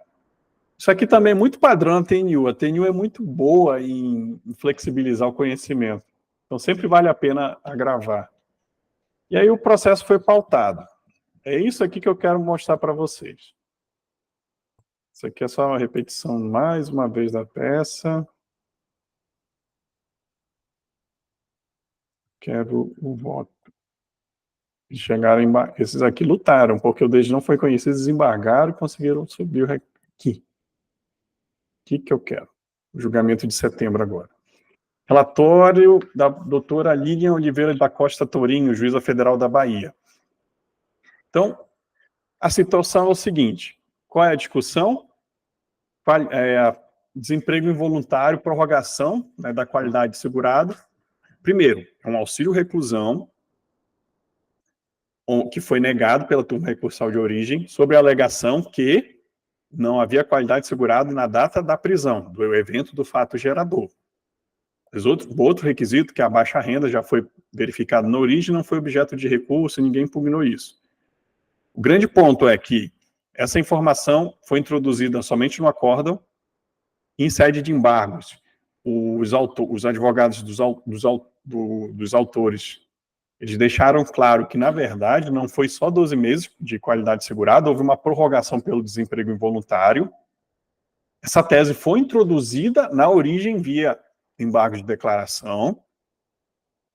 Speaker 1: Isso aqui também é muito padrão na TNU. A TNU é muito boa em flexibilizar o conhecimento. Então, sempre vale a pena agravar. E aí o processo foi pautado. É isso aqui que eu quero mostrar para vocês. Isso aqui é só uma repetição, mais uma vez, da peça. Quero o voto. Esses aqui lutaram, porque o deles não foi conhecido, desembargaram e conseguiram subir aqui. O que eu quero? O julgamento de setembro agora. Relatório da doutora Lilian Oliveira da Costa Tourinho, juíza federal da Bahia. Então, a situação é o seguinte: qual é a discussão? Desemprego involuntário, prorrogação, né, da qualidade de segurado. Primeiro, é um auxílio-reclusão, que foi negado pela turma recursal de origem, sobre a alegação que não havia qualidade de segurado na data da prisão, do evento do fato gerador. O outro requisito, que a baixa renda já foi verificado na origem, não foi objeto de recurso e ninguém impugnou isso. O grande ponto é que essa informação foi introduzida somente no acórdão, em sede de embargos. Os advogados dos autores, eles deixaram claro que, na verdade, não foi só 12 meses de qualidade segurada, houve uma prorrogação pelo desemprego involuntário. Essa tese foi introduzida na origem via embargo de declaração,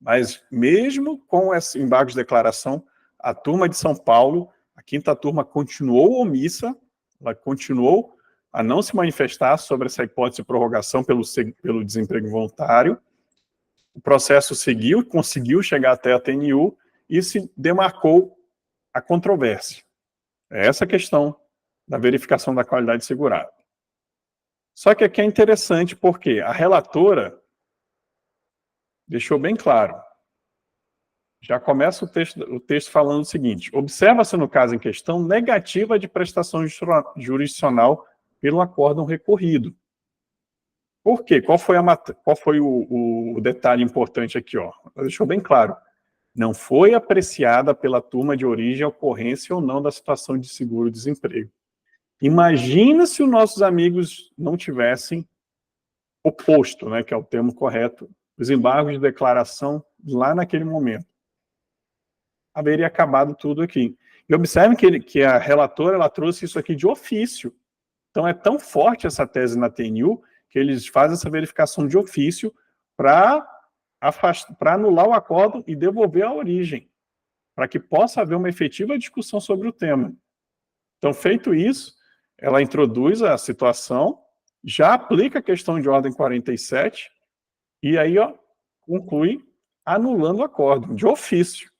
Speaker 1: mas mesmo com esse embargo de declaração, a turma de São Paulo, a quinta turma, continuou omissa, ela continuou a não se manifestar sobre essa hipótese de prorrogação pelo desemprego involuntário. O processo seguiu, conseguiu chegar até a TNU e se demarcou a controvérsia. É essa a questão da verificação da qualidade segurada. Só que aqui é interessante porque a relatora deixou bem claro. Já começa o texto falando o seguinte: observa-se no caso em questão negativa de prestação jurisdicional pelo acórdão recorrido. Por quê? Qual foi o detalhe importante aqui? Ó? Deixou bem claro. Não foi apreciada pela turma de origem a ocorrência ou não da situação de seguro-desemprego. Imagina se os nossos amigos não tivessem oposto, né, que é o termo correto, os embargos de declaração lá naquele momento. Haveria acabado tudo aqui. E observem que a relatora ela trouxe isso aqui de ofício. Então é tão forte essa tese na TNU que eles fazem essa verificação de ofício para anular o acordo e devolver a origem, para que possa haver uma efetiva discussão sobre o tema. Então, feito isso, ela introduz a situação, já aplica a questão de ordem 47, e aí conclui anulando o acordo, de ofício.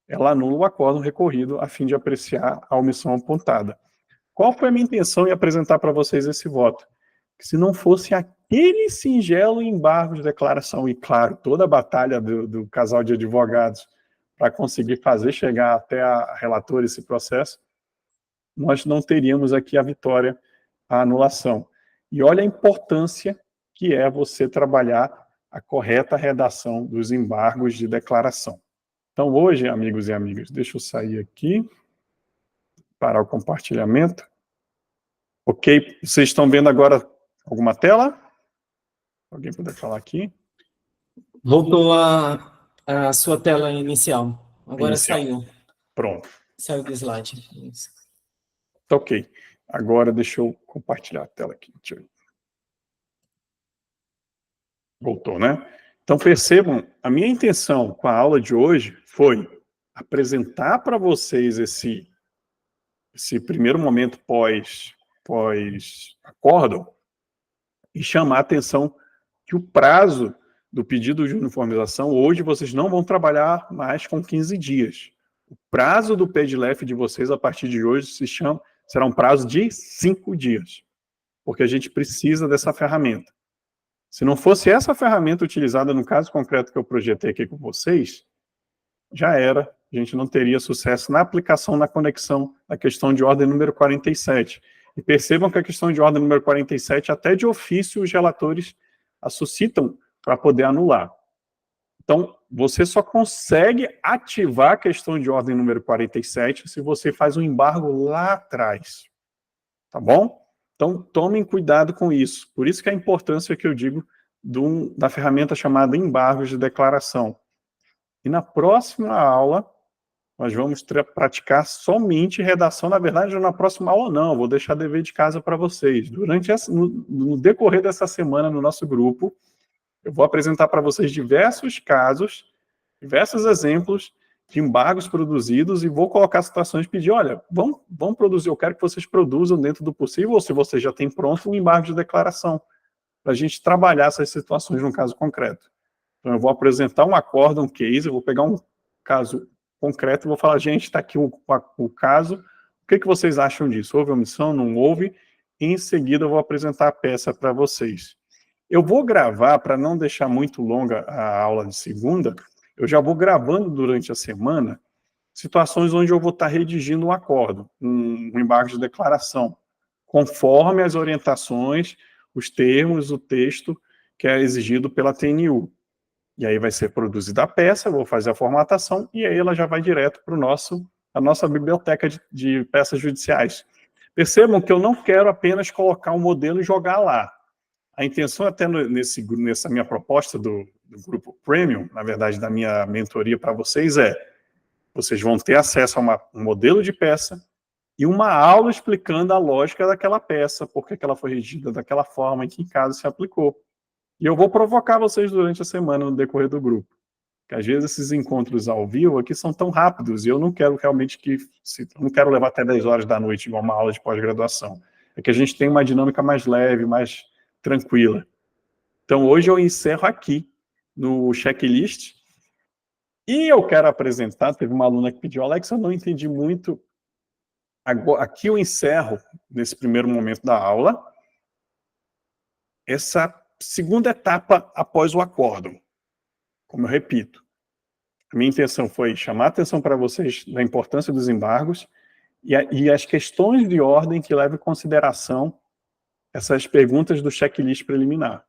Speaker 1: Ela anula o acordo recorrido a fim de apreciar a omissão apontada. Qual foi a minha intenção em apresentar para vocês esse voto? Que se não fosse aquele singelo embargo de declaração, e claro, toda a batalha do casal de advogados para conseguir fazer chegar até a relatora esse processo, nós não teríamos aqui a vitória, a anulação. E olha a importância que é você trabalhar a correta redação dos embargos de declaração. Então, hoje, amigos e amigas, deixa eu sair aqui, parar o compartilhamento. Ok, vocês estão vendo agora alguma tela? Alguém puder falar aqui?
Speaker 2: Voltou a sua tela inicial. Agora saiu.
Speaker 1: Pronto.
Speaker 2: Saiu do slide. Isso.
Speaker 1: Tá ok. Agora deixa eu compartilhar a tela aqui. Voltou, né? Então percebam, a minha intenção com a aula de hoje foi apresentar para vocês esse primeiro momento pós-acórdão e chamar a atenção que o prazo do pedido de uniformização, hoje vocês não vão trabalhar mais com 15 dias. O prazo do PEDLEF de vocês, a partir de hoje, será um prazo de 5 dias, porque a gente precisa dessa ferramenta. Se não fosse essa ferramenta utilizada no caso concreto que eu projetei aqui com vocês, já era, a gente não teria sucesso na aplicação, na conexão da questão de ordem número 47. E percebam que a questão de ordem número 47, até de ofício, os relatores a suscitam para poder anular. Então, você só consegue ativar a questão de ordem número 47 se você faz um embargo lá atrás. Tá bom? Então, tomem cuidado com isso. Por isso que a importância que eu digo da ferramenta chamada embargos de declaração. E na próxima aula, nós vamos praticar somente redação. Na verdade, na próxima aula não, vou deixar dever de casa para vocês. No decorrer dessa semana, no nosso grupo, eu vou apresentar para vocês diversos casos, diversos exemplos de embargos produzidos e vou colocar situações de pedir, olha, vamos produzir, eu quero que vocês produzam dentro do possível, ou se você já tem pronto, um embargo de declaração, para a gente trabalhar essas situações num caso concreto. Então, eu vou apresentar um acórdão, um case, eu vou pegar um caso concreto e vou falar, gente, está aqui o caso, o que vocês acham disso? Houve omissão? Não houve? E em seguida eu vou apresentar a peça para vocês. Eu vou gravar, para não deixar muito longa a aula de segunda, eu já vou gravando durante a semana situações onde eu vou estar redigindo um acórdão, um embargo de declaração, conforme as orientações, os termos, o texto que é exigido pela TNU. E aí vai ser produzida a peça, eu vou fazer a formatação, e aí ela já vai direto para a nossa biblioteca de peças judiciais. Percebam que eu não quero apenas colocar um modelo e jogar lá. A intenção até nessa minha proposta do grupo Premium, na verdade da minha mentoria para vocês vocês vão ter acesso a um modelo de peça e uma aula explicando a lógica daquela peça, por que ela foi redigida daquela forma, em que caso se aplicou. E eu vou provocar vocês durante a semana no decorrer do grupo. Porque às vezes esses encontros ao vivo aqui são tão rápidos e eu não quero realmente não quero levar até 10 horas da noite igual uma aula de pós-graduação. É que a gente tem uma dinâmica mais leve, mais tranquila. Então hoje eu encerro aqui no checklist e eu quero apresentar, teve uma aluna que pediu, Alex, eu não entendi muito. Aqui eu encerro, nesse primeiro momento da aula, essa segunda etapa após o acórdão. Como eu repito, a minha intenção foi chamar a atenção para vocês da importância dos embargos e as questões de ordem que levam em consideração essas perguntas do checklist preliminar.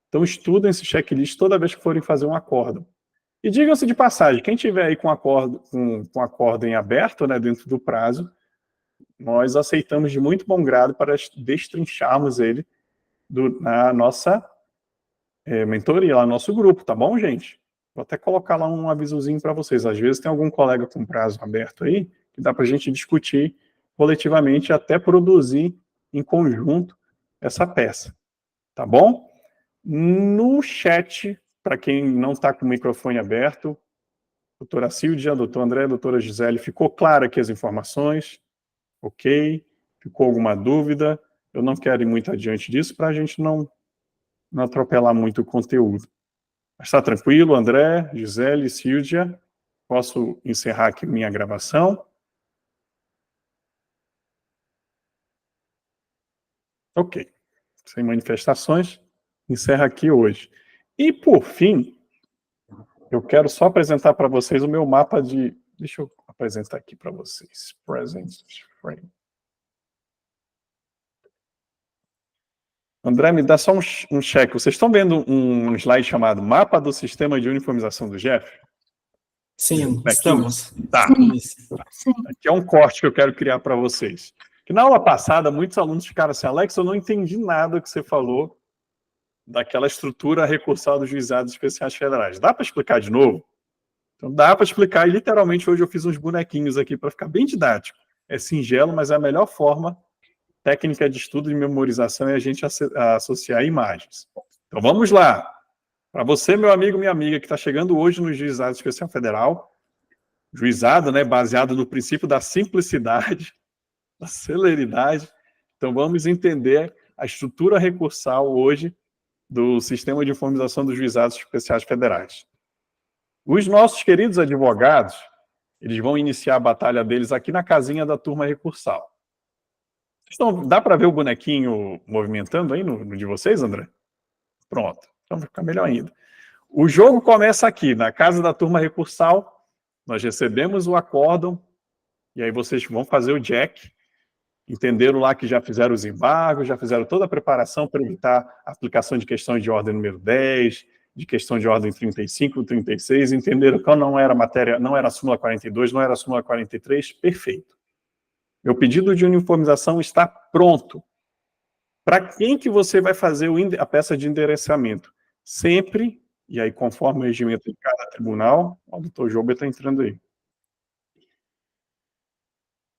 Speaker 1: Então estudem esse checklist toda vez que forem fazer um acórdão. E digam-se de passagem, quem tiver aí com acórdão em aberto, né, dentro do prazo, nós aceitamos de muito bom grado para destrincharmos ele na nossa mentoria, lá no nosso grupo, tá bom, gente? Vou até colocar lá um avisozinho para vocês. Às vezes tem algum colega com prazo aberto aí, que dá para a gente discutir coletivamente, até produzir em conjunto essa peça, tá bom? No chat, para quem não está com o microfone aberto, doutora Silvia, doutor André, doutora Gisele, ficou clara aqui as informações? Ok? Ficou alguma dúvida? Eu não quero ir muito adiante disso para a gente não atropelar muito o conteúdo. Mas está tranquilo, André, Gisele, Silvia? Posso encerrar aqui minha gravação? Ok. Sem manifestações, encerra aqui hoje. E, por fim, eu quero só apresentar para vocês o meu mapa de... Deixa eu apresentar aqui para vocês. Present Frame. André, me dá só um check. Vocês estão vendo um slide chamado Mapa do Sistema de Uniformização do GEF?
Speaker 2: Sim, estamos.
Speaker 1: Tá. Sim. Aqui é um corte que eu quero criar para vocês. Que na aula passada, muitos alunos ficaram assim, Alex, eu não entendi nada que você falou daquela estrutura recursal dos juizados especiais federais. Dá para explicar de novo? Então dá para explicar, e literalmente hoje eu fiz uns bonequinhos aqui para ficar bem didático. É singelo, mas é a melhor forma técnica de estudo de memorização é a gente associar imagens. Então vamos lá. Para você, meu amigo, minha amiga, que está chegando hoje no Juizado Especial Federal, juizado, né, baseado no princípio da simplicidade, da celeridade. Então vamos entender a estrutura recursal hoje do Sistema de Uniformização dos Juizados Especiais Federais. Os nossos queridos advogados, eles vão iniciar a batalha deles aqui na casinha da turma recursal. Então, dá para ver o bonequinho movimentando aí no de vocês, André? Pronto. Então vai ficar melhor ainda. O jogo começa aqui, na casa da turma recursal. Nós recebemos o acórdão, e aí vocês vão fazer o jack. Entenderam lá que já fizeram os embargos, já fizeram toda a preparação para evitar a aplicação de questões de ordem número 10, de questão de ordem 35, 36, entenderam que não era matéria, não era a súmula 42, não era a súmula 43, perfeito. Meu pedido de uniformização está pronto. Para quem que você vai fazer a peça de endereçamento? Sempre, e aí conforme o regimento de cada tribunal, o doutor Jouber está entrando aí.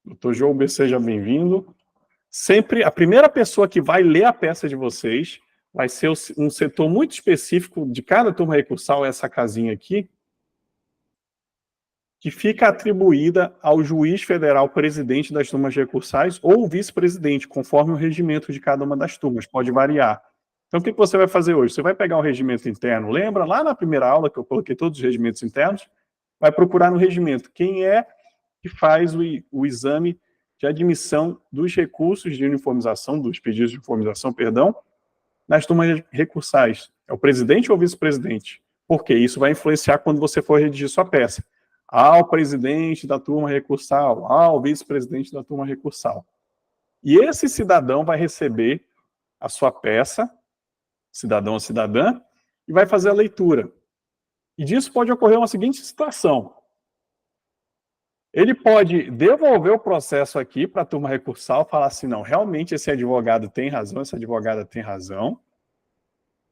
Speaker 1: Doutor Jouber, seja bem-vindo. Sempre, a primeira pessoa que vai ler a peça de vocês vai ser um setor muito específico de cada turma recursal, essa casinha aqui. que fica atribuída ao juiz federal presidente das turmas recursais ou vice-presidente, conforme o regimento de cada uma das turmas, pode variar. Então, o que você vai fazer hoje? Você vai pegar o regimento interno, lembra lá na primeira aula que eu coloquei todos os regimentos internos? Vai procurar no regimento quem é que faz o exame de admissão dos recursos de uniformização, dos pedidos de uniformização, perdão, nas turmas recursais. É o presidente ou o vice-presidente? Porque isso vai influenciar quando você for redigir sua peça. Ao presidente da turma recursal, ao vice-presidente da turma recursal. E esse cidadão vai receber a sua peça, cidadão ou cidadã, e vai fazer a leitura. E disso pode ocorrer uma seguinte situação. Ele pode devolver o processo aqui para a turma recursal, falar assim, não, realmente esse advogado tem razão, essa advogada tem razão,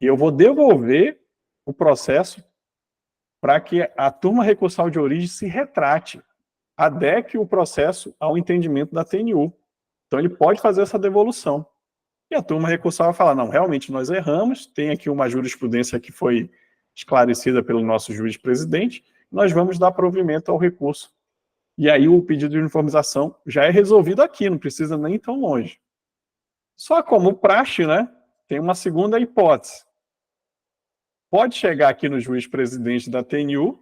Speaker 1: e eu vou devolver o processo para que a turma recursal de origem se retrate, adeque o processo ao entendimento da TNU. Então ele pode fazer essa devolução. E a turma recursal vai falar, não, realmente nós erramos, tem aqui uma jurisprudência que foi esclarecida pelo nosso juiz-presidente, nós vamos dar provimento ao recurso. E aí o pedido de uniformização já é resolvido aqui, não precisa nem ir tão longe. Só como praxe, né, tem uma segunda hipótese. Pode chegar aqui no juiz-presidente da TNU,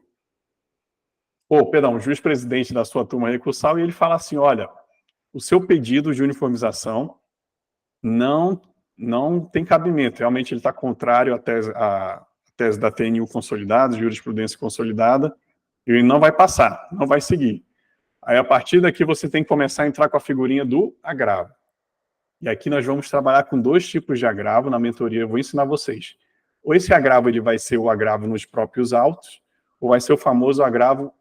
Speaker 1: o juiz-presidente da sua turma recursal, e ele fala assim, olha, o seu pedido de uniformização não tem cabimento, realmente ele está contrário à tese da TNU consolidada, jurisprudência consolidada, e ele não vai passar, não vai seguir. Aí, a partir daqui, você tem que começar a entrar com a figurinha do agravo. E aqui nós vamos trabalhar com 2 tipos de agravo na mentoria, eu vou ensinar vocês. Ou esse agravo ele vai ser o agravo nos próprios autos, ou vai ser o famoso agravo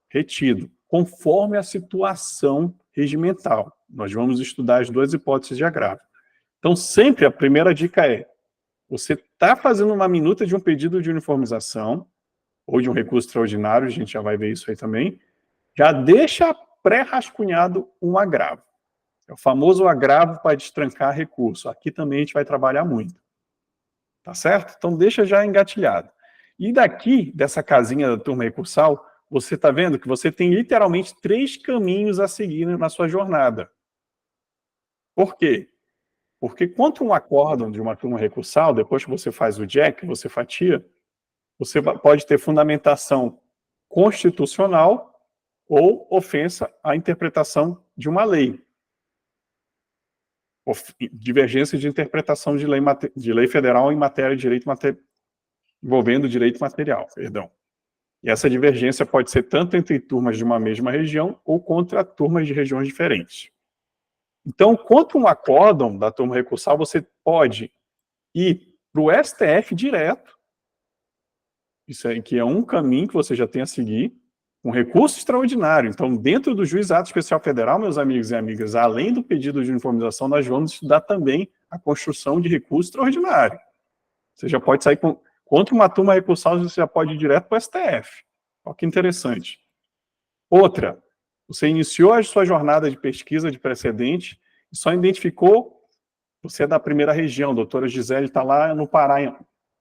Speaker 1: retido, conforme a situação regimental. Nós vamos estudar as 2 hipóteses de agravo. Então, sempre a primeira dica é, você está fazendo uma minuta de um pedido de uniformização, ou de um recurso extraordinário, a gente já vai ver isso aí também, já deixa pré-rascunhado um agravo. É o famoso agravo para destrancar recurso. Aqui também a gente vai trabalhar muito. Tá certo? Então deixa já engatilhado. E daqui, dessa casinha da turma recursal, você está vendo que você tem literalmente 3 caminhos a seguir na sua jornada. Por quê? Porque contra um acórdão de uma turma recursal, depois que você faz o jack, você fatia, você pode ter fundamentação constitucional ou ofensa à interpretação de uma lei. Divergência de interpretação de lei federal em matéria de direito envolvendo direito material, perdão. E essa divergência pode ser tanto entre turmas de uma mesma região ou contra turmas de regiões diferentes. Então, contra um acórdão da turma recursal, você pode ir para o STF direto, isso aí que é um caminho que você já tem a seguir, um recurso extraordinário. Então, dentro do Juizado Especial Federal, meus amigos e amigas, além do pedido de uniformização, nós vamos estudar também a construção de recurso extraordinário. Você já pode sair contra uma turma recursal, você já pode ir direto para o STF. Olha que interessante. Outra, você iniciou a sua jornada de pesquisa de precedente e só identificou, você é da primeira região, a doutora Gisele está lá no Pará,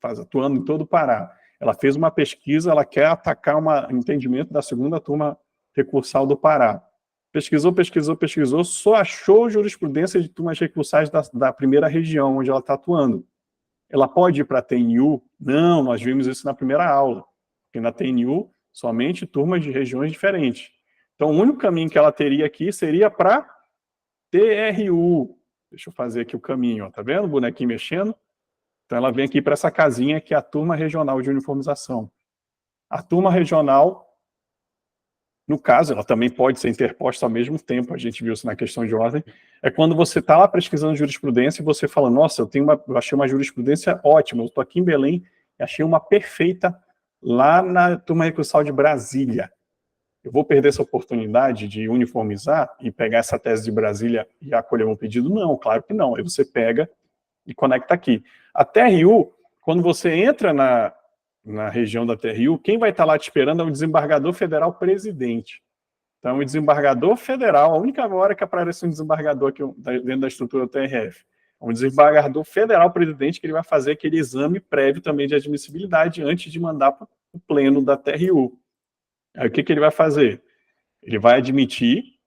Speaker 1: atuando em todo o Pará. Ela fez uma pesquisa, ela quer atacar um entendimento da segunda turma recursal do Pará. Pesquisou, só achou jurisprudência de turmas recursais da primeira região onde ela está atuando. Ela pode ir para a TNU? Não, nós vimos isso na primeira aula. Porque na TNU, somente turmas de regiões diferentes. Então, o único caminho que ela teria aqui seria para TRU. Deixa eu fazer aqui o caminho, ó, tá vendo o bonequinho mexendo? Então, ela vem aqui para essa casinha, que é a turma regional de uniformização. A turma regional, no caso, ela também pode ser interposta ao mesmo tempo, a gente viu isso na questão de ordem, é quando você está lá pesquisando jurisprudência e você fala, nossa, eu achei uma jurisprudência ótima, eu estou aqui em Belém e achei uma perfeita lá na turma recursal de Brasília. Eu vou perder essa oportunidade de uniformizar e pegar essa tese de Brasília e acolher um pedido? Não, claro que não. Aí você pega e conecta aqui. A TRU, quando você entra na região da TRU, quem vai estar lá te esperando é o desembargador federal presidente. Então, o desembargador federal, a única hora que aparece um desembargador aqui dentro da estrutura do TRF, é um desembargador federal presidente que ele vai fazer aquele exame prévio também de admissibilidade antes de mandar para o pleno da TRU. Aí o que ele vai fazer? Ele vai admitir,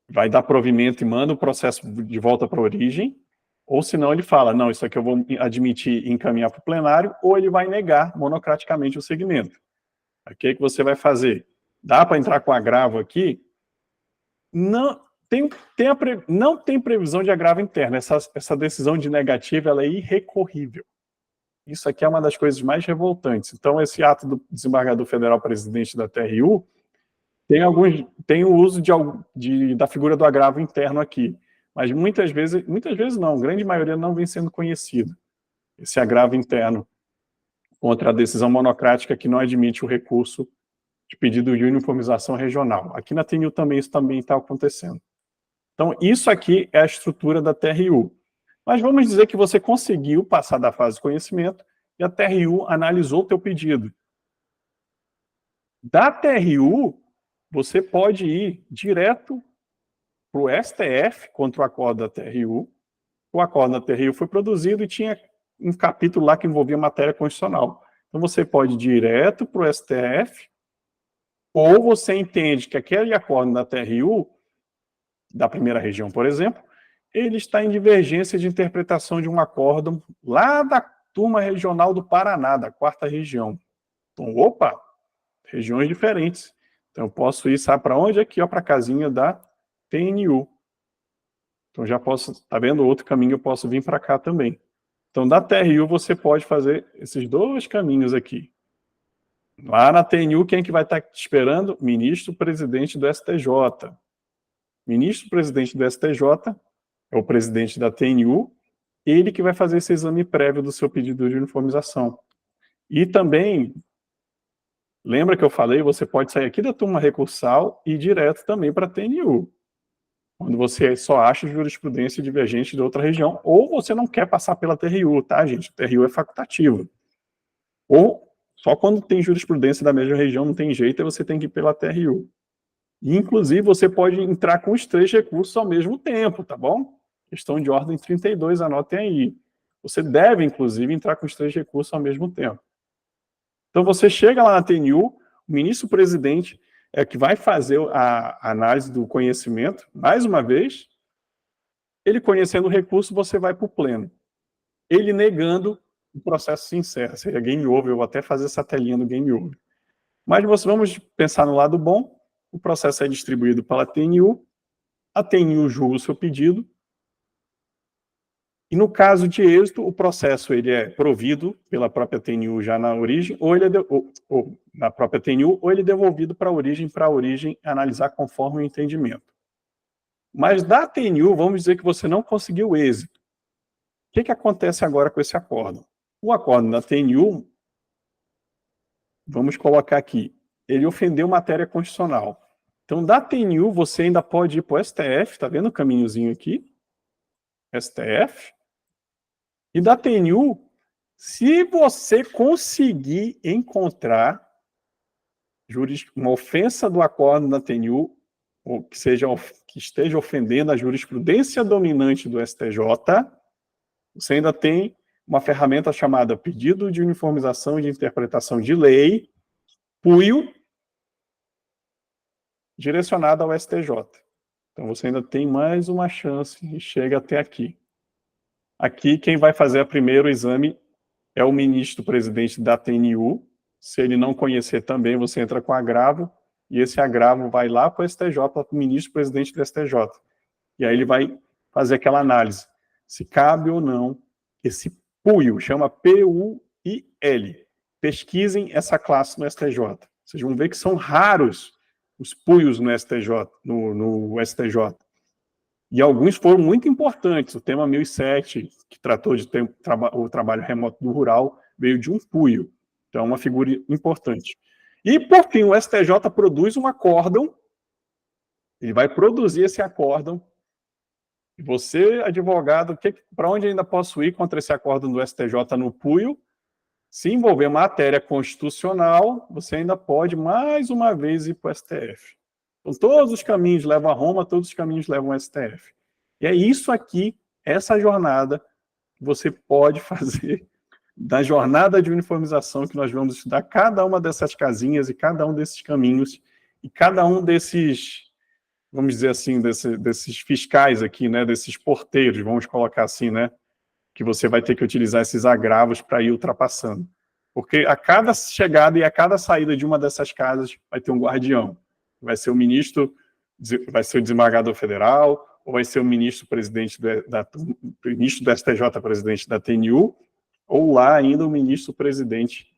Speaker 1: vai dar provimento e manda o processo de volta para a origem, ou senão ele fala, não, isso aqui eu vou admitir e encaminhar para o plenário, ou ele vai negar monocraticamente o segmento. O que você vai fazer? Dá para entrar com agravo aqui? Não tem previsão de agravo interno. Essa decisão de negativa ela é irrecorrível. Isso aqui é uma das coisas mais revoltantes. Então, esse ato do desembargador federal presidente da TRU tem o uso da figura do agravo interno aqui. Mas muitas vezes não, grande maioria não vem sendo conhecido. Esse agravo interno contra a decisão monocrática que não admite o recurso de pedido de uniformização regional. Aqui na TNU também isso também está acontecendo. Então, isso aqui é a estrutura da TRU. Mas vamos dizer que você conseguiu passar da fase de conhecimento e a TRU analisou o teu pedido. Da TRU, você pode ir direto para o STF contra o acordo da TRU. O acordo da TRU foi produzido e tinha um capítulo lá que envolvia matéria constitucional. Então, você pode ir direto para o STF, ou você entende que aquele acordo da TRU, da primeira região, por exemplo, ele está em divergência de interpretação de um acórdão lá da turma regional do Paraná, da 4ª região. Então, opa, regiões diferentes. Então, eu posso ir, sabe para onde? Aqui, para a casinha da TNU. Então, já posso, tá vendo? Outro caminho eu posso vir para cá também. Então, da TRU, você pode fazer esses 2 caminhos aqui. Lá na TNU, quem é que vai estar te esperando? Ministro-presidente do STJ. Ministro-presidente do STJ é o presidente da TNU, ele que vai fazer esse exame prévio do seu pedido de uniformização. E também, lembra que eu falei, você pode sair aqui da turma recursal e ir direto também para a TNU, quando você só acha jurisprudência divergente de outra região, ou você não quer passar pela TRU, tá, gente? A TRU é facultativa. Ou só quando tem jurisprudência da mesma região, não tem jeito, aí você tem que ir pela TRU. E, inclusive, você pode entrar com os 3 recursos ao mesmo tempo, tá bom? Questão de ordem 32, anotem aí. Você deve, inclusive, entrar com os 3 recursos ao mesmo tempo. Então, você chega lá na TNU, o ministro-presidente é que vai fazer a análise do conhecimento, mais uma vez, ele conhecendo o recurso, você vai para o pleno. Ele negando, o processo se encerra, seria game over, eu vou até fazer essa telinha do game over. Mas vamos pensar no lado bom, o processo é distribuído pela TNU, a TNU julga o seu pedido, e no caso de êxito, o processo ele é provido pela própria TNU já na origem, ou na própria TNU, ou ele é devolvido para a origem analisar conforme o entendimento. Mas da TNU, vamos dizer que você não conseguiu êxito. O que acontece agora com esse acordo? O acordo da TNU, vamos colocar aqui, ele ofendeu matéria constitucional. Então, da TNU, você ainda pode ir para o STF, tá vendo o caminhozinho aqui? STF. E da TNU, se você conseguir encontrar uma ofensa do acordo da TNU, ou que esteja ofendendo a jurisprudência dominante do STJ, você ainda tem uma ferramenta chamada Pedido de Uniformização de Interpretação de Lei, PUIO, direcionada ao STJ. Então, você ainda tem mais uma chance e chega até aqui. Aqui, quem vai fazer o primeiro exame é o ministro-presidente da TNU. Se ele não conhecer também, você entra com agravo, e esse agravo vai lá para o STJ, para o ministro-presidente do STJ. E aí ele vai fazer aquela análise, se cabe ou não esse PUIL, chama PUIL. Pesquisem essa classe no STJ. Vocês vão ver que são raros os PUILs no STJ, no STJ. E alguns foram muito importantes. O tema 1007, que tratou de o trabalho remoto do rural, veio de um PUIL. Então, é uma figura importante. E, por fim, o STJ produz um acórdão. Ele vai produzir esse acórdão. E você, advogado, para onde ainda posso ir contra esse acórdão do STJ no PUIL? Se envolver matéria constitucional, você ainda pode, mais uma vez, ir para o STF. Então, todos os caminhos levam a Roma, todos os caminhos levam ao STF. E é isso aqui, essa jornada, que você pode fazer da jornada de uniformização que nós vamos estudar cada uma dessas casinhas e cada um desses caminhos e cada um desses, vamos dizer assim, desses fiscais aqui, né, desses porteiros, vamos colocar assim, né, que você vai ter que utilizar esses agravos para ir ultrapassando. Porque a cada chegada e a cada saída de uma dessas casas vai ter um guardião. Vai ser o ministro, vai ser o desembargador federal, ou vai ser o ministro-presidente ministro do STJ, presidente da TNU, ou lá ainda o ministro-presidente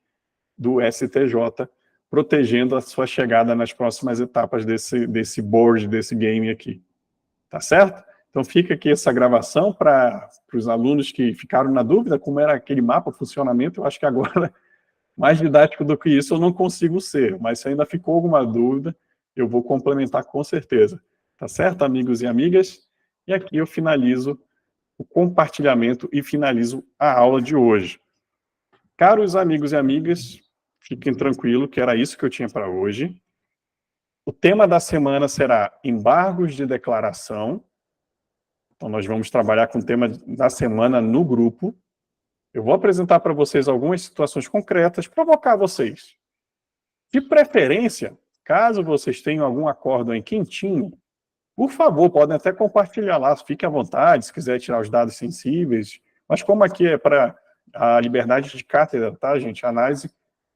Speaker 1: do STJ, protegendo a sua chegada nas próximas etapas desse board, desse game aqui. Tá certo? Então fica aqui essa gravação para os alunos que ficaram na dúvida como era aquele mapa, funcionamento. Eu acho que agora, mais didático do que isso, eu não consigo ser, mas se ainda ficou alguma dúvida, eu vou complementar com certeza. Tá certo, amigos e amigas? E aqui eu finalizo o compartilhamento e finalizo a aula de hoje. Caros amigos e amigas, fiquem tranquilos que era isso que eu tinha para hoje. O tema da semana será embargos de declaração. Então, nós vamos trabalhar com o tema da semana no grupo. Eu vou apresentar para vocês algumas situações concretas, provocar vocês. De preferência, caso vocês tenham algum acórdão em quentinho, por favor, podem até compartilhar lá, fique à vontade, se quiser tirar os dados sensíveis. Mas como aqui é para a liberdade de cátedra, tá, gente? A análise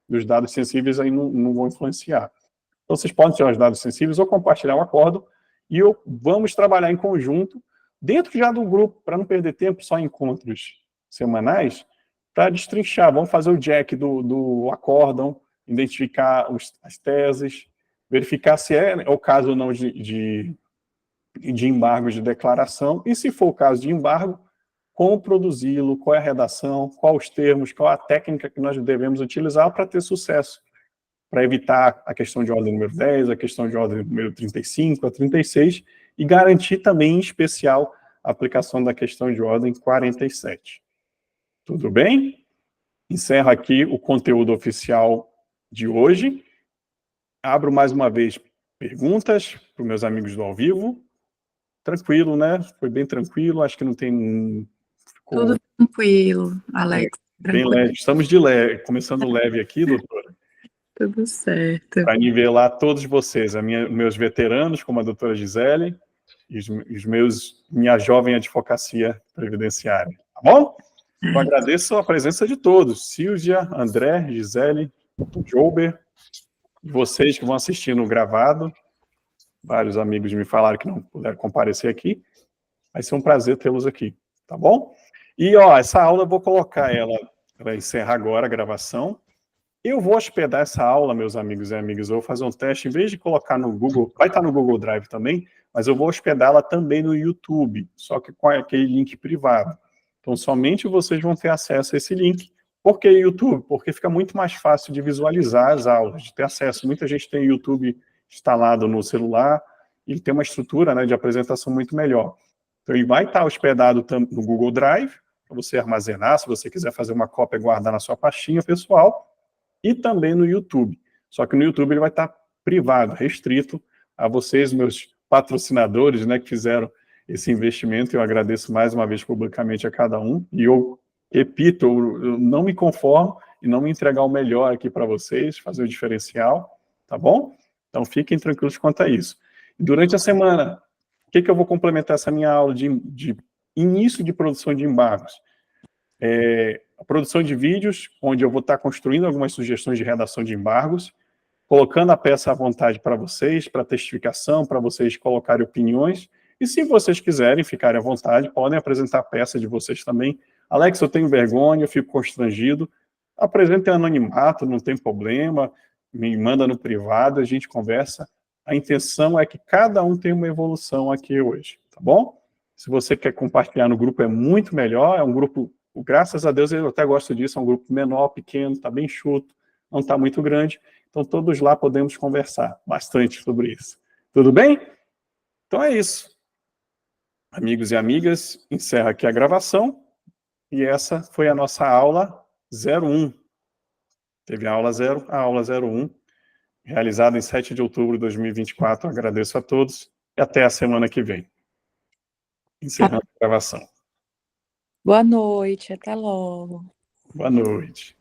Speaker 1: dos dados sensíveis aí não vão influenciar. Então, vocês podem tirar os dados sensíveis ou compartilhar o acórdão e vamos trabalhar em conjunto, dentro já do grupo, para não perder tempo só em encontros semanais, para destrinchar. Vamos fazer o jack do acórdão, identificar as teses, verificar se é o caso ou não de embargos de declaração, e se for o caso de embargo, como produzi-lo, qual é a redação, quais os termos, qual a técnica que nós devemos utilizar para ter sucesso, para evitar a questão de ordem número 10, a questão de ordem número 35, a 36, e garantir também, em especial, a aplicação da questão de ordem 47. Tudo bem? Encerro aqui o conteúdo oficial de hoje. Abro mais uma vez perguntas para os meus amigos do ao vivo. Tranquilo, né? Foi bem tranquilo, acho que não tem...
Speaker 3: Tudo tranquilo, Alex.
Speaker 1: Bem leve. Estamos de leve, começando leve aqui, doutora.
Speaker 3: Tudo certo.
Speaker 1: Para nivelar todos vocês, meus veteranos, como a doutora Gisele, e minha jovem advocacia previdenciária. Tá bom? Eu agradeço a presença de todos. Silvia, André, Gisele, Jouber, vocês que vão assistir no gravado. Vários amigos me falaram que não puderam comparecer aqui. Vai ser um prazer tê-los aqui, tá bom? E, essa aula eu vou colocar ela para encerrar agora a gravação. Eu vou hospedar essa aula, meus amigos e amigas, eu vou fazer um teste, em vez de colocar no Google, vai estar no Google Drive também, mas eu vou hospedá-la também no YouTube, só que com aquele link privado. Então, somente vocês vão ter acesso a esse link. Por que YouTube? Porque fica muito mais fácil de visualizar as aulas, de ter acesso. Muita gente tem YouTube instalado no celular, e ele tem uma estrutura, né, de apresentação muito melhor. Então, ele vai estar hospedado no Google Drive, para você armazenar, se você quiser fazer uma cópia e guardar na sua pastinha pessoal, e também no YouTube. Só que no YouTube ele vai estar privado, restrito a vocês, meus patrocinadores, né, que fizeram esse investimento. Eu agradeço mais uma vez publicamente a cada um. E eu repito, eu não me conformo e não me entregar o melhor aqui para vocês, fazer o diferencial, tá bom? Então fiquem tranquilos quanto a isso. E durante a semana, o que eu vou complementar essa minha aula de início de produção de embargos? A produção de vídeos, onde eu vou estar construindo algumas sugestões de redação de embargos, colocando a peça à vontade para vocês, para testificação, para vocês colocarem opiniões, e se vocês quiserem ficarem à vontade, podem apresentar a peça de vocês também. Alex, eu tenho vergonha, eu fico constrangido, apresentem anonimato, não tem problema, me manda no privado, a gente conversa. A intenção é que cada um tenha uma evolução aqui hoje, tá bom? Se você quer compartilhar no grupo, é muito melhor, é um grupo... Graças a Deus, eu até gosto disso, é um grupo menor, pequeno, está bem enxuto, não está muito grande, então todos lá podemos conversar bastante sobre isso. Tudo bem? Então é isso. Amigos e amigas, encerro aqui a gravação, e essa foi a nossa aula 01. Teve a aula 0, a aula 01, realizada em 7 de outubro de 2024. Agradeço a todos, e até a semana que vem. Encerrando a gravação.
Speaker 3: Boa noite, até logo.
Speaker 1: Boa noite.